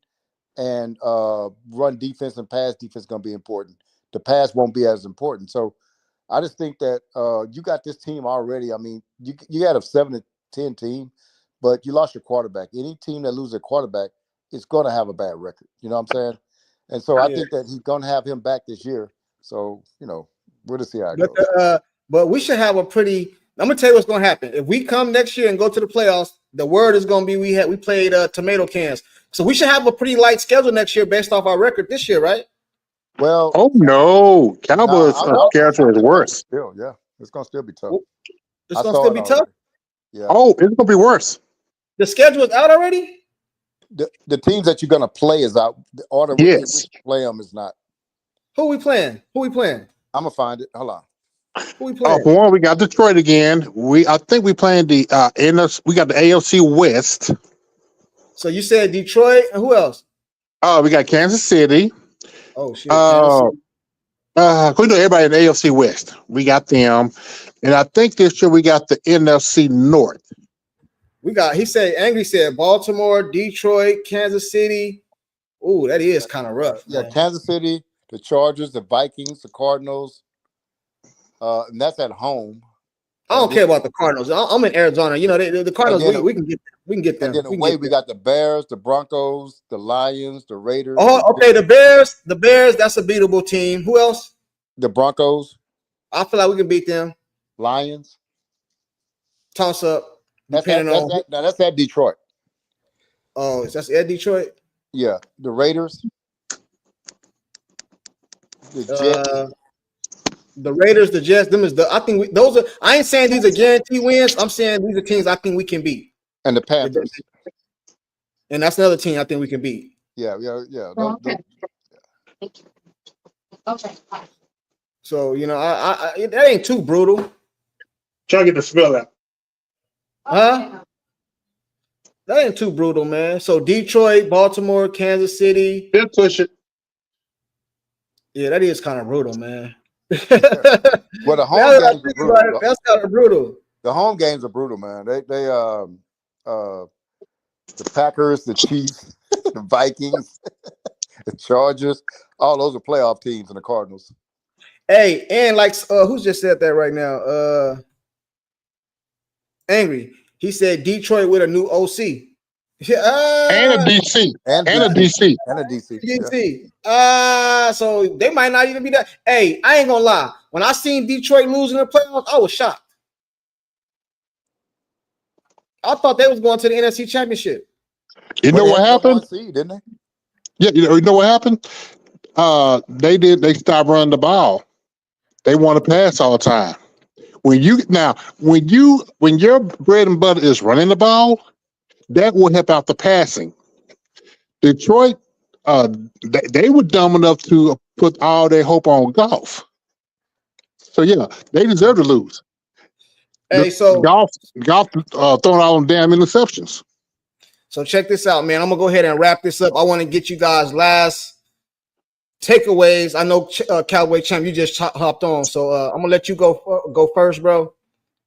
and run defense and pass defense is going to be important. The pass won't be as important. So I just think that you got this team already. I mean, you got a 7-10 team, but you lost your quarterback. Any team that loses a quarterback is going to have a bad record. You know what I'm saying? And so I think that he's going to have him back this year. So, we'll just see how it goes. But we should have a pretty – I'm going to tell you what's going to happen. If we come next year and go to the playoffs, the word is going to be we played tomato cans. So we should have a pretty light schedule next year based off our record this year, right? Well – oh, no. Cowboys' schedule is worse. Still, yeah. It's going to still be tough. It's going to still be tough? Yeah. Oh, it's going to be worse. The schedule is out already? The teams that you're going to play is out. The order we play them is not. Who we playing? I'm going to find it. Hold on. Who we playing? For one, we got Detroit again. I think we playing the NFC. We got the AFC West. So you said Detroit, and who else? We got Kansas City. Oh shit, Kansas City. We know everybody in the AFC West. We got them, and I think this year we got the NFC North. Angry said Baltimore, Detroit, Kansas City. Ooh, that is kind of rough. Yeah, Man. Kansas City, the Chargers, the Vikings, the Cardinals. And that's at home. I don't care about the Cardinals. I'm in Arizona. You know, the Cardinals. We can get them. We can get them. And then away we got the Bears, the Broncos, the Lions, the Raiders. Oh, okay. The Bears. That's a beatable team. Who else? The Broncos. I feel like we can beat them. Lions. Toss up. That's at Detroit. Oh, that's at Detroit. Yeah, the Raiders. The Jets. The Raiders, the Jets, I ain't saying these are guaranteed wins. I'm saying these are teams I think we can beat. And the Panthers. And that's another team I think we can beat. Yeah. Okay. So, you know, I that ain't too brutal. Try to get the spell out. Huh? That ain't too brutal, man. So Detroit, Baltimore, Kansas City. They'll push it. Yeah, that is kind of brutal, man. Well, the home games are brutal. That's kind of brutal. The home games are brutal, man. They the Packers, the Chiefs, the Vikings, the Chargers, all those are playoff teams, and the Cardinals. Hey, and like who's just said that right now? Angry. He said Detroit with a new OC. And a DC. And a DC. And a DC. DC. So they might not even be that. Hey, I ain't gonna lie. When I seen Detroit losing the playoffs, I was shocked. I thought they was going to the NFC Championship. You know what happened? Seed, didn't they? Yeah, you know what happened? They stopped running the ball. They want to pass all the time. When your bread and butter is running the ball, that will help out the passing. Detroit, they were dumb enough to put all their hope on golf. So yeah, they deserve to lose. Hey, so golf throwing all them damn interceptions. So check this out, man. I'm gonna go ahead and wrap this up. I want to get you guys last takeaways. I know Cowboy Champ, you just hopped on, so I'm gonna let you go first, bro.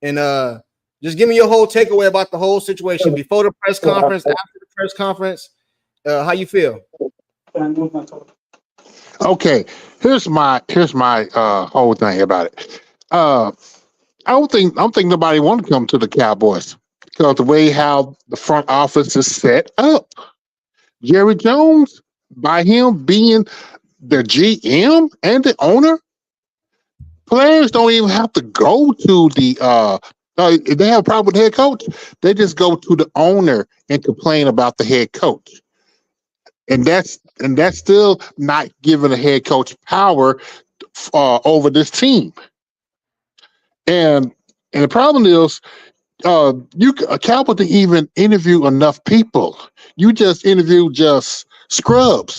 And just give me your whole takeaway about the whole situation before the press conference, after the press conference. How you feel? Okay, here's my whole thing about it. I don't think nobody want to come to the Cowboys because the way how the front office is set up. Jerry Jones, by him being the GM and the owner, players don't even have to go to the if they have a problem with the head coach, they just go to the owner and complain about the head coach. And that's still not giving the head coach power over this team. And the problem is, Cowboys didn't even interview enough people. You just interview just scrub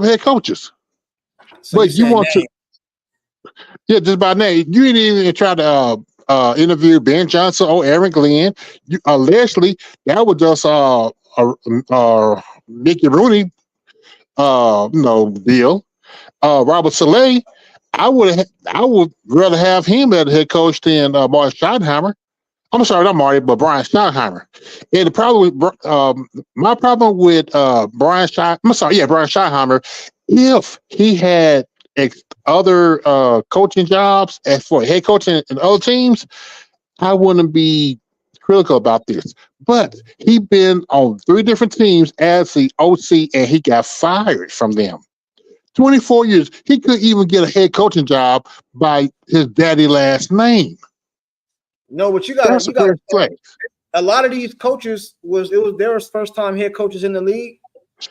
head coaches. So but you want name. Just by name. You didn't even try to interview Ben Johnson or Aaron Glenn. Allegedly, that was just Mickey Rooney deal. Robert Saleh, I would rather have him as head coach than Marty Schottenheimer. I'm sorry, not Marty, but Brian Schottenheimer. And the problem with my problem with Brian Schottenheimer, if he had other coaching jobs as for head coaching and other teams, I wouldn't be critical about this. But he been on 3 different teams as the OC, and he got fired from them. 24 years. He couldn't even get a head coaching job by his daddy last name. No, but you got a lot of these coaches was their first time head coaches in the league.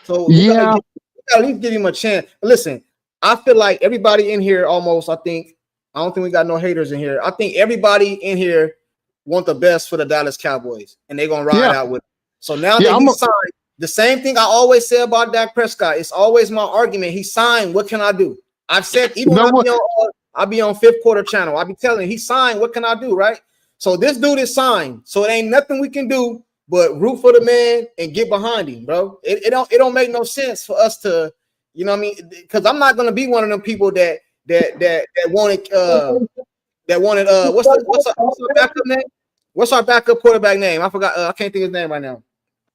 So you gotta at least give him a chance. Listen, I feel like everybody in here almost, I don't think we got no haters in here. I think everybody in here want the best for the Dallas Cowboys, and they're gonna ride out with it. So now that he signed, the same thing I always say about Dak Prescott, it's always my argument. He signed, what can I do? I've said even when I be on Fifth Quarter channel, I be telling him he signed, what can I do, right? So this dude is signed. So it ain't nothing we can do but root for the man and get behind him, bro. It don't make no sense for us to, you know what I mean? Because I'm not gonna be one of them people that wanted what's our backup name? What's our backup quarterback name? I forgot. I can't think of his name right now.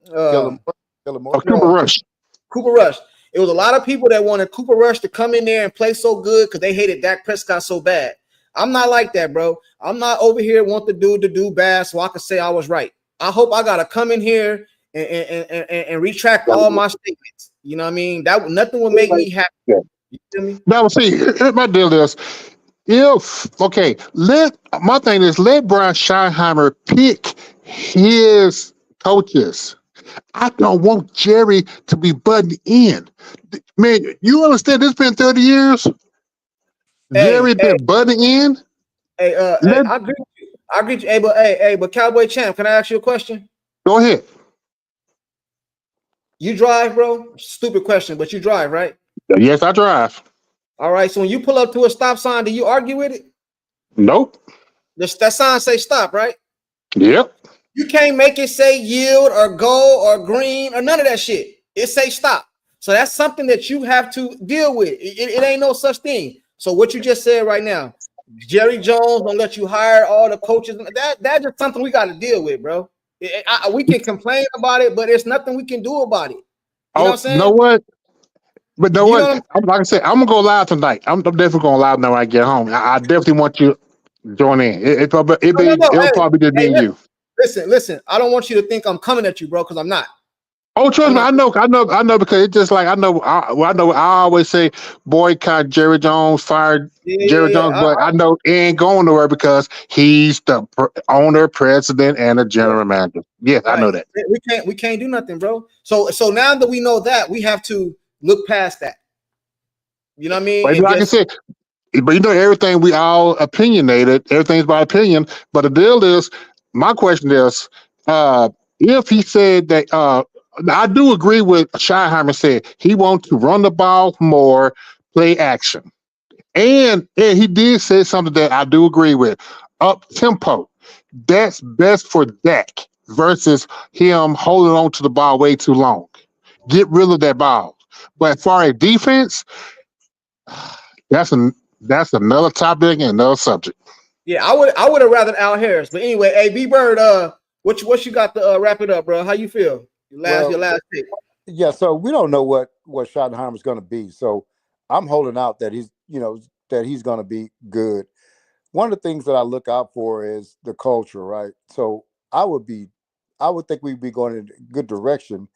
Kellen Moore. Cooper Rush. Cooper Rush. It was a lot of people that wanted Cooper Rush to come in there and play so good because they hated Dak Prescott so bad. I'm not like that, bro. I'm not over here want the dude to do bad so I can say I was right. I hope I gotta come in here and retract all my statements. You know what I mean? That nothing will make me happy. Yeah. You feel me? Now, see, my deal is, my thing is let Brian Schottenheimer pick his coaches. I don't want Jerry to be butting in. Man, you understand this been 30 years? Jerry been butting in. I agree with you. I agree with you. But Cowboy Champ, can I ask you a question? Go ahead. You drive, bro? Stupid question, but you drive, right? Yes, I drive. All right. So when you pull up to a stop sign, do you argue with it? Nope. That sign say stop, right? Yep. You can't make it say yield or go or green or none of that shit. It say stop. So that's something that you have to deal with. It ain't no such thing. So what you just said right now, Jerry Jones don't let you hire all the coaches. That's just something we got to deal with, bro. We can complain about it, but there's nothing we can do about it. You know what I'm saying? Know what? But know You what? know what Like I said, I'm gonna go live tonight. I'm definitely going live now when I get home. I definitely want you to join in. It'll probably just be you. Listen. I don't want you to think I'm coming at you, bro, because I'm not. Oh, trust me, I know, because it's just like I know. I always say boycott Jerry Jones, fire Jerry Jones, but I know it ain't going nowhere because he's the owner, president, and the general manager. Yes, right. I know that. We can't do nothing, bro. So now that we know that, we have to look past that. You know what I mean? But like I said, but you know, everything we all opinionated. Everything's by opinion. But the deal is, my question is, if he said that. I do agree with Schottenheimer said he wants to run the ball more, play action. And he did say something that I do agree with. Up tempo. That's best for Dak versus him holding on to the ball way too long. Get rid of that ball. But as far as defense, that's another topic and another subject. Yeah, I would have rather Al Harris. But anyway, hey, B Bird, what you got to wrap it up, bro? How you feel? Your last take. Yeah, so we don't know what Schottenheimer's going to be. So I'm holding out that he's going to be good. One of the things that I look out for is the culture, right? So I would think we'd be going in a good direction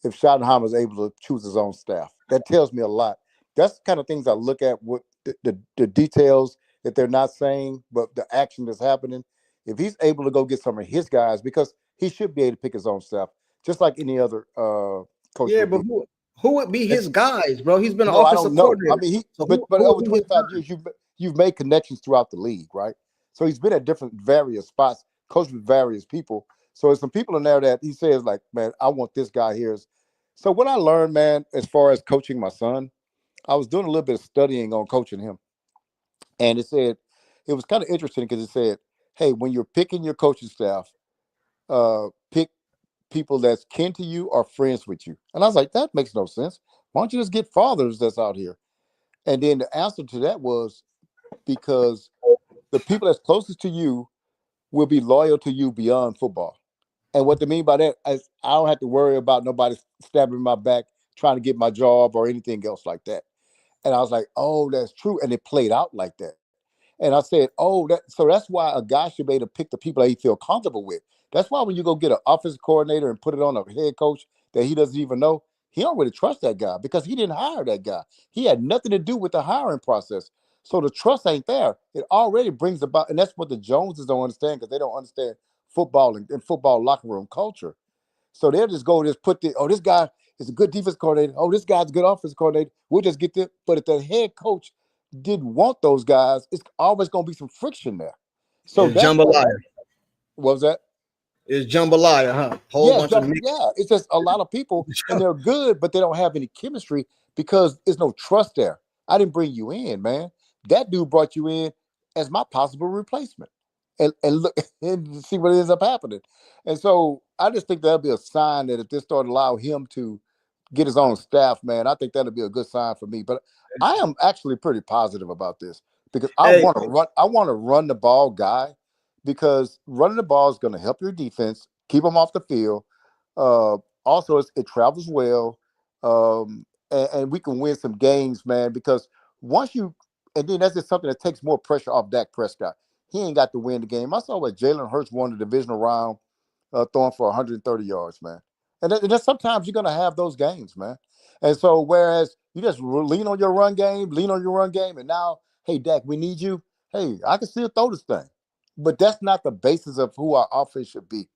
if Schottenheimer's able to choose his own staff. That tells me a lot. That's the kind of things I look at, with the details that they're not saying, but the action that's happening. If he's able to go get some of his guys, because he should be able to pick his own staff, just like any other coach. Yeah, but who would be his guys, bro? He's been an offensive coordinator. I mean, but over 25 years, you've made connections throughout the league, right? So he's been at different various spots, coached with various people. So there's some people in there that he says, like, man, I want this guy here. So what I learned, man, as far as coaching my son, I was doing a little bit of studying on coaching him. And it was kind of interesting because it said, hey, when you're picking your coaching staff, pick people that's kin to you or friends with you. And I was like, that makes no sense. Why don't you just get fathers that's out here? And then the answer to that was because the people that's closest to you will be loyal to you beyond football. And what they mean by that is I don't have to worry about nobody stabbing my back, trying to get my job or anything else like that. And I was like, oh, that's true. And it played out like that. And I said, so that's why a guy should be able to pick the people that he feel comfortable with. That's why when you go get an offensive coordinator and put it on a head coach that he doesn't even know, he don't really trust that guy because he didn't hire that guy. He had nothing to do with the hiring process. So the trust ain't there. It already brings about, and that's what the Joneses don't understand because they don't understand football and football locker room culture. So they'll just put this guy is a good defense coordinator. Oh, this guy's a good offensive coordinator. We'll just get this. But if the head coach didn't want those guys, it's always going to be some friction there. So it's jambalaya. What was that? It's jambalaya, huh? It's just a lot of people, and they're good, but they don't have any chemistry because there's no trust there. I didn't bring you in, man. That dude brought you in as my possible replacement, and look and see what ends up happening. And so I just think that'll be a sign that if this start to allow him to get his own staff, man, I think that'll be a good sign for me. But I am actually pretty positive about this because I Hey, want to run. I want to run the ball guy because running the ball is going to help your defense, keep them off the field. Also, it travels well, and we can win some games, man. Because once you, and then that's just something that takes more pressure off Dak Prescott. He ain't got to win the game. I saw what Jalen Hurts won the divisional round, throwing for 130 yards, man. And then sometimes you're gonna have those games, man. And so, whereas you just lean on your run game, and now, hey, Dak, we need you. Hey, I can still throw this thing, but that's not the basis of who our offense should be.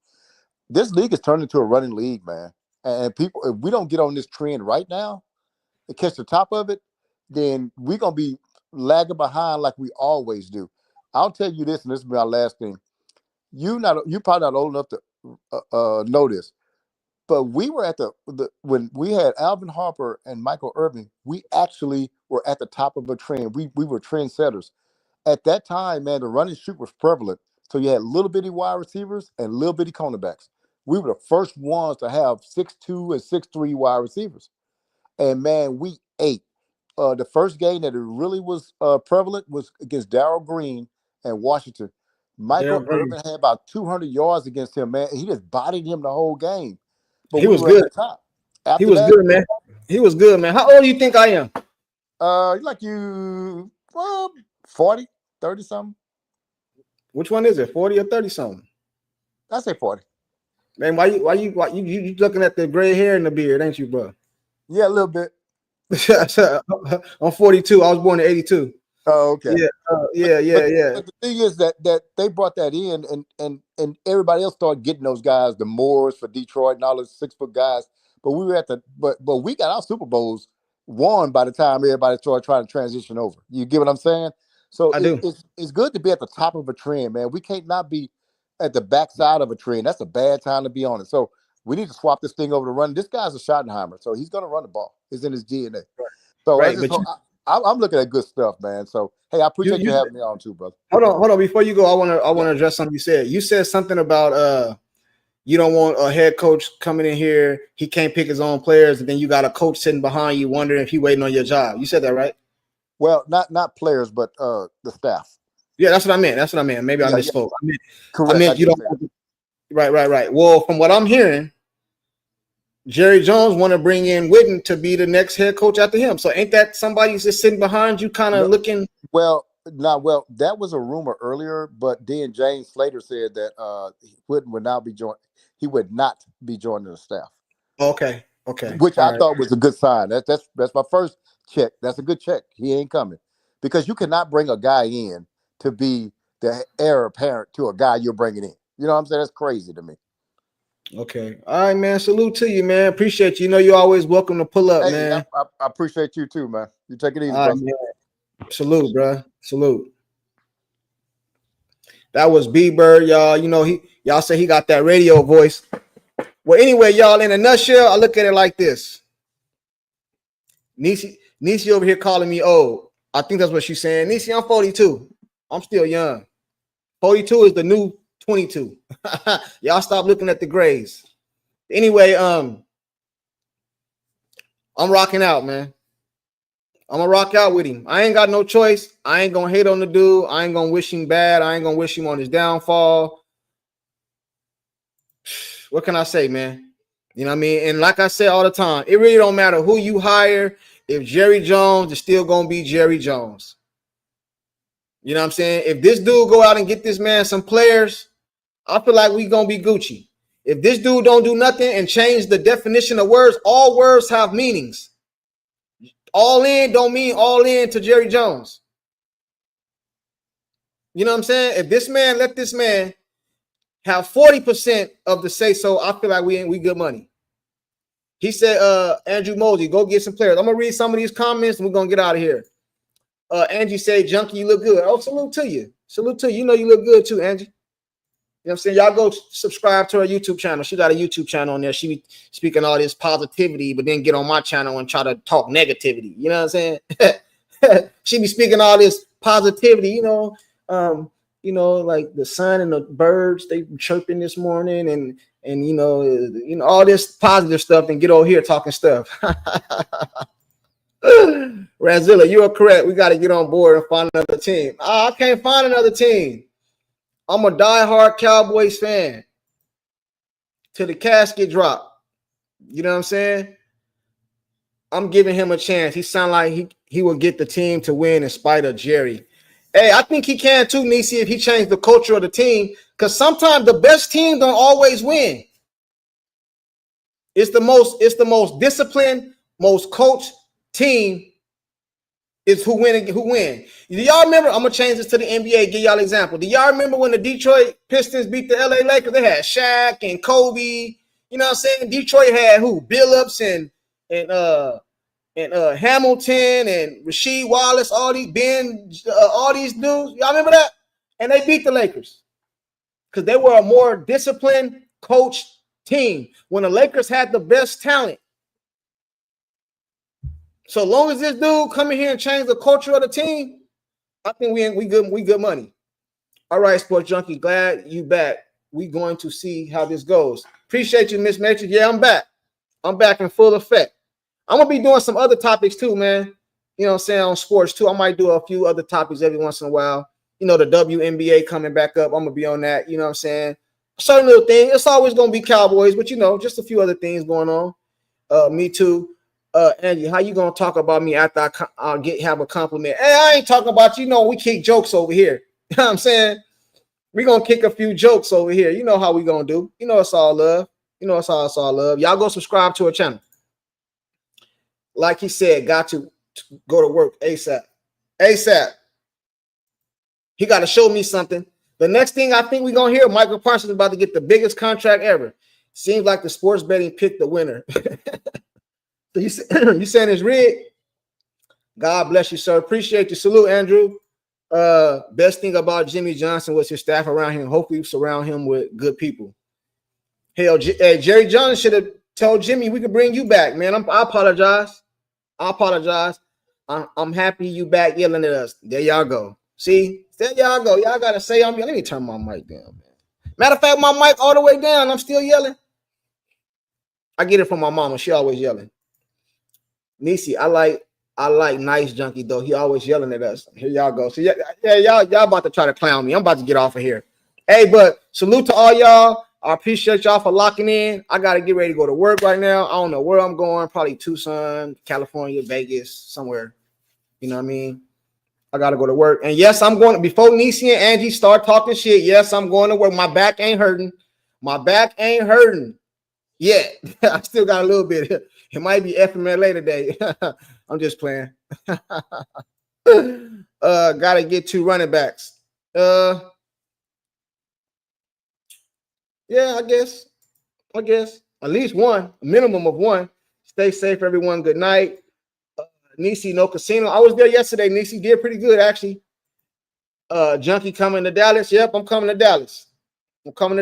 This league is turned into a running league, man. And people, if we don't get on this trend right now and catch the top of it, then we're gonna be lagging behind like we always do. I'll tell you this, and this will be our last thing. You're probably not old enough to know this, but we were at the when we had Alvin Harper and Michael Irvin, we actually were at the top of a trend. We were trendsetters. At that time, man, the running shoot was prevalent. So you had little bitty wide receivers and little bitty cornerbacks. We were the first ones to have 6'2" and 6'3" wide receivers. And man, we ate. The first game that it really was prevalent was against Darrell Green and Washington. Michael Darren Green. Irvin had about 200 yards against him, man. He just bodied him the whole game. But He we was were at good. the top. He After was that, good, man. He was good, man. How old do you think I am? like you, well, 40, 30 something. Which one is it? 40 or 30 something? I say 40. Man, why you looking at the gray hair and the beard, ain't you, bro? Yeah, a little bit. I'm 42. I was born in 82. Oh, okay. Yeah, yeah. But the thing is that they brought that in, and everybody else started getting those guys, the Moores for Detroit and all those 6-foot guys. But we were at but we got our Super Bowls won by the time everybody started trying to transition over. You get what I'm saying? So I do. it's good to be at the top of a trend, man. We can't not be at the backside of a trend. That's a bad time to be on it. So we need to swap this thing over to run. This guy's a Schottenheimer, so he's going to run the ball. It's in his DNA. So Right, that's just, I'm looking at good stuff, man. So hey, I appreciate you having me on too, brother. Hold on. Before you go, I want to address something you said. You said something about you don't want a head coach coming in here. He can't pick his own players, and then you got a coach sitting behind you wondering if he waiting on your job. You said that, right? Well, not players, but the staff. Yeah, that's what I meant. Maybe I misspoke. Yeah. Correct. I meant you don't. Right. Well, from what I'm hearing, Jerry Jones want to bring in Witten to be the next head coach after him. So ain't that somebody just sitting behind you, kind of looking? Well, that was a rumor earlier, but then James Slater said that Witten would not be He would not be joining the staff. Okay. Which I thought was a good sign. That's my first check. That's a good check. He ain't coming because you cannot bring a guy in to be the heir apparent to a guy you're bringing in. You know what I'm saying? That's crazy to me. Okay. All right, man. Salute to you, man. Appreciate you. You know you're always welcome to pull up, hey, man. I appreciate you too, man. You take it easy, All brother. right, man. Salute, bro. Salute. That was B-Bird, y'all. You know, y'all say he got that radio voice. Well, anyway, y'all, in a nutshell, I look at it like this. Niecy over here calling me old. I think that's what she's saying. Niecy, I'm 42. I'm still young. 42 is the new 22. Y'all stop looking at the grays. Anyway, I'm rocking out, man. I'm gonna rock out with him. I ain't got no choice. I ain't gonna hate on the dude. I ain't gonna wish him bad. I ain't gonna wish him on his downfall. What can I say, man? You know what I mean? And like I say all the time, it really don't matter who you hire. If Jerry Jones is still gonna be Jerry Jones. You know what I'm saying? If this dude go out and get this man some players, I feel like we gonna be Gucci. If this dude don't do nothing and change the definition of words, all words have meanings. All in don't mean all in to Jerry Jones. You know what I'm saying? If this man let this man have 40% of the say so, I feel like we good money. He said, Andrew Mosey, go get some players. I'm gonna read some of these comments and we're gonna get out of here. Angie said, Junkie, you look good. Oh, salute to you. Salute to you. You know you look good too, Angie. You know what I'm saying? Y'all go subscribe to her YouTube channel. She got a YouTube channel on there. She be speaking all this positivity, but then get on my channel and try to talk negativity. You know what I'm saying? She be speaking all this positivity, you know, like the sun and the birds, they chirping this morning and all this positive stuff and get over here talking stuff. Razilla, you are correct. We got to get on board and find another team. I can't find another team. I'm a diehard Cowboys fan till the casket drop. You know what I'm saying? I'm giving him a chance. He sound like he will get the team to win in spite of Jerry. Hey, I think he can too, Nisi, if he changed the culture of the team. Because sometimes the best team don't always win. It's the most disciplined, most coached team is who win. Do y'all remember? I'm gonna change this to the NBA. Give y'all an example. Do y'all remember when the Detroit Pistons beat the LA Lakers? They had Shaq and Kobe. You know what I'm saying? Detroit had who? Billups and Hamilton and Rasheed Wallace. All these all these dudes. Y'all remember that? And they beat the Lakers because they were a more disciplined, coached team. When the Lakers had the best talent. So long as this dude come in here and change the culture of the team, I think we good money. All right, Sports Junkie, glad you back. We going to see how this goes. Appreciate you, Miss Matrix. Yeah, I'm back. I'm back in full effect. I'm gonna be doing some other topics too, man. You know what I'm saying, on sports too. I might do a few other topics every once in a while. You know, the WNBA coming back up. I'm gonna be on that. You know what I'm saying? Certain little thing. It's always gonna be Cowboys, but just a few other things going on. Me too. Angie, how you gonna talk about me after I have a compliment? Hey, I ain't talking about you. We kick jokes over here. You know what I'm saying? We gonna kick a few jokes over here. You know how we gonna do. It's all love. It's all love. Y'all go subscribe to our channel. Like he said, got to go to work ASAP. ASAP. He got to show me something. The next thing I think we're gonna hear, Michael Parsons is about to get the biggest contract ever. Seems like the sports betting picked the winner. So you saying it's rigged? God bless you, sir. Appreciate you. Salute, Andrew. Best thing about Jimmy Johnson was his staff around him. Hopefully surround him with good people. Hell, Jerry Jones should have told Jimmy we could bring you back, man. I apologize. I'm happy you back yelling at us. There y'all go. See? There y'all go. Y'all got to say on me. Let me turn my mic down, man. Matter of fact, my mic all the way down. I'm still yelling. I get it from my mama. She always yelling. Nisi, I like Nice Junkie though. He always yelling at us. Here y'all go. So yeah, y'all about to try to clown me. I'm about to get off of here. Hey, but salute to all y'all. I appreciate y'all for locking in. I gotta get ready to go to work right now. I don't know where I'm going. Probably Tucson, California, Vegas, somewhere. You know what I mean? I gotta go to work. And yes, I'm going before Nisi and Angie start talking shit. Yes, I'm going to work. My back ain't hurting. Yeah, I still got a little bit. It might be FMLA today. I'm just playing. Gotta get 2 running backs. Yeah, I guess at least one, a minimum of one. Stay safe, everyone. Good night. Nisi, no casino. I was there yesterday. Nisi did pretty good, actually. Junkie coming to Dallas. Yep, I'm coming to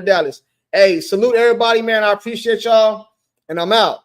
Dallas. Hey, salute everybody, man. I appreciate y'all, and I'm out.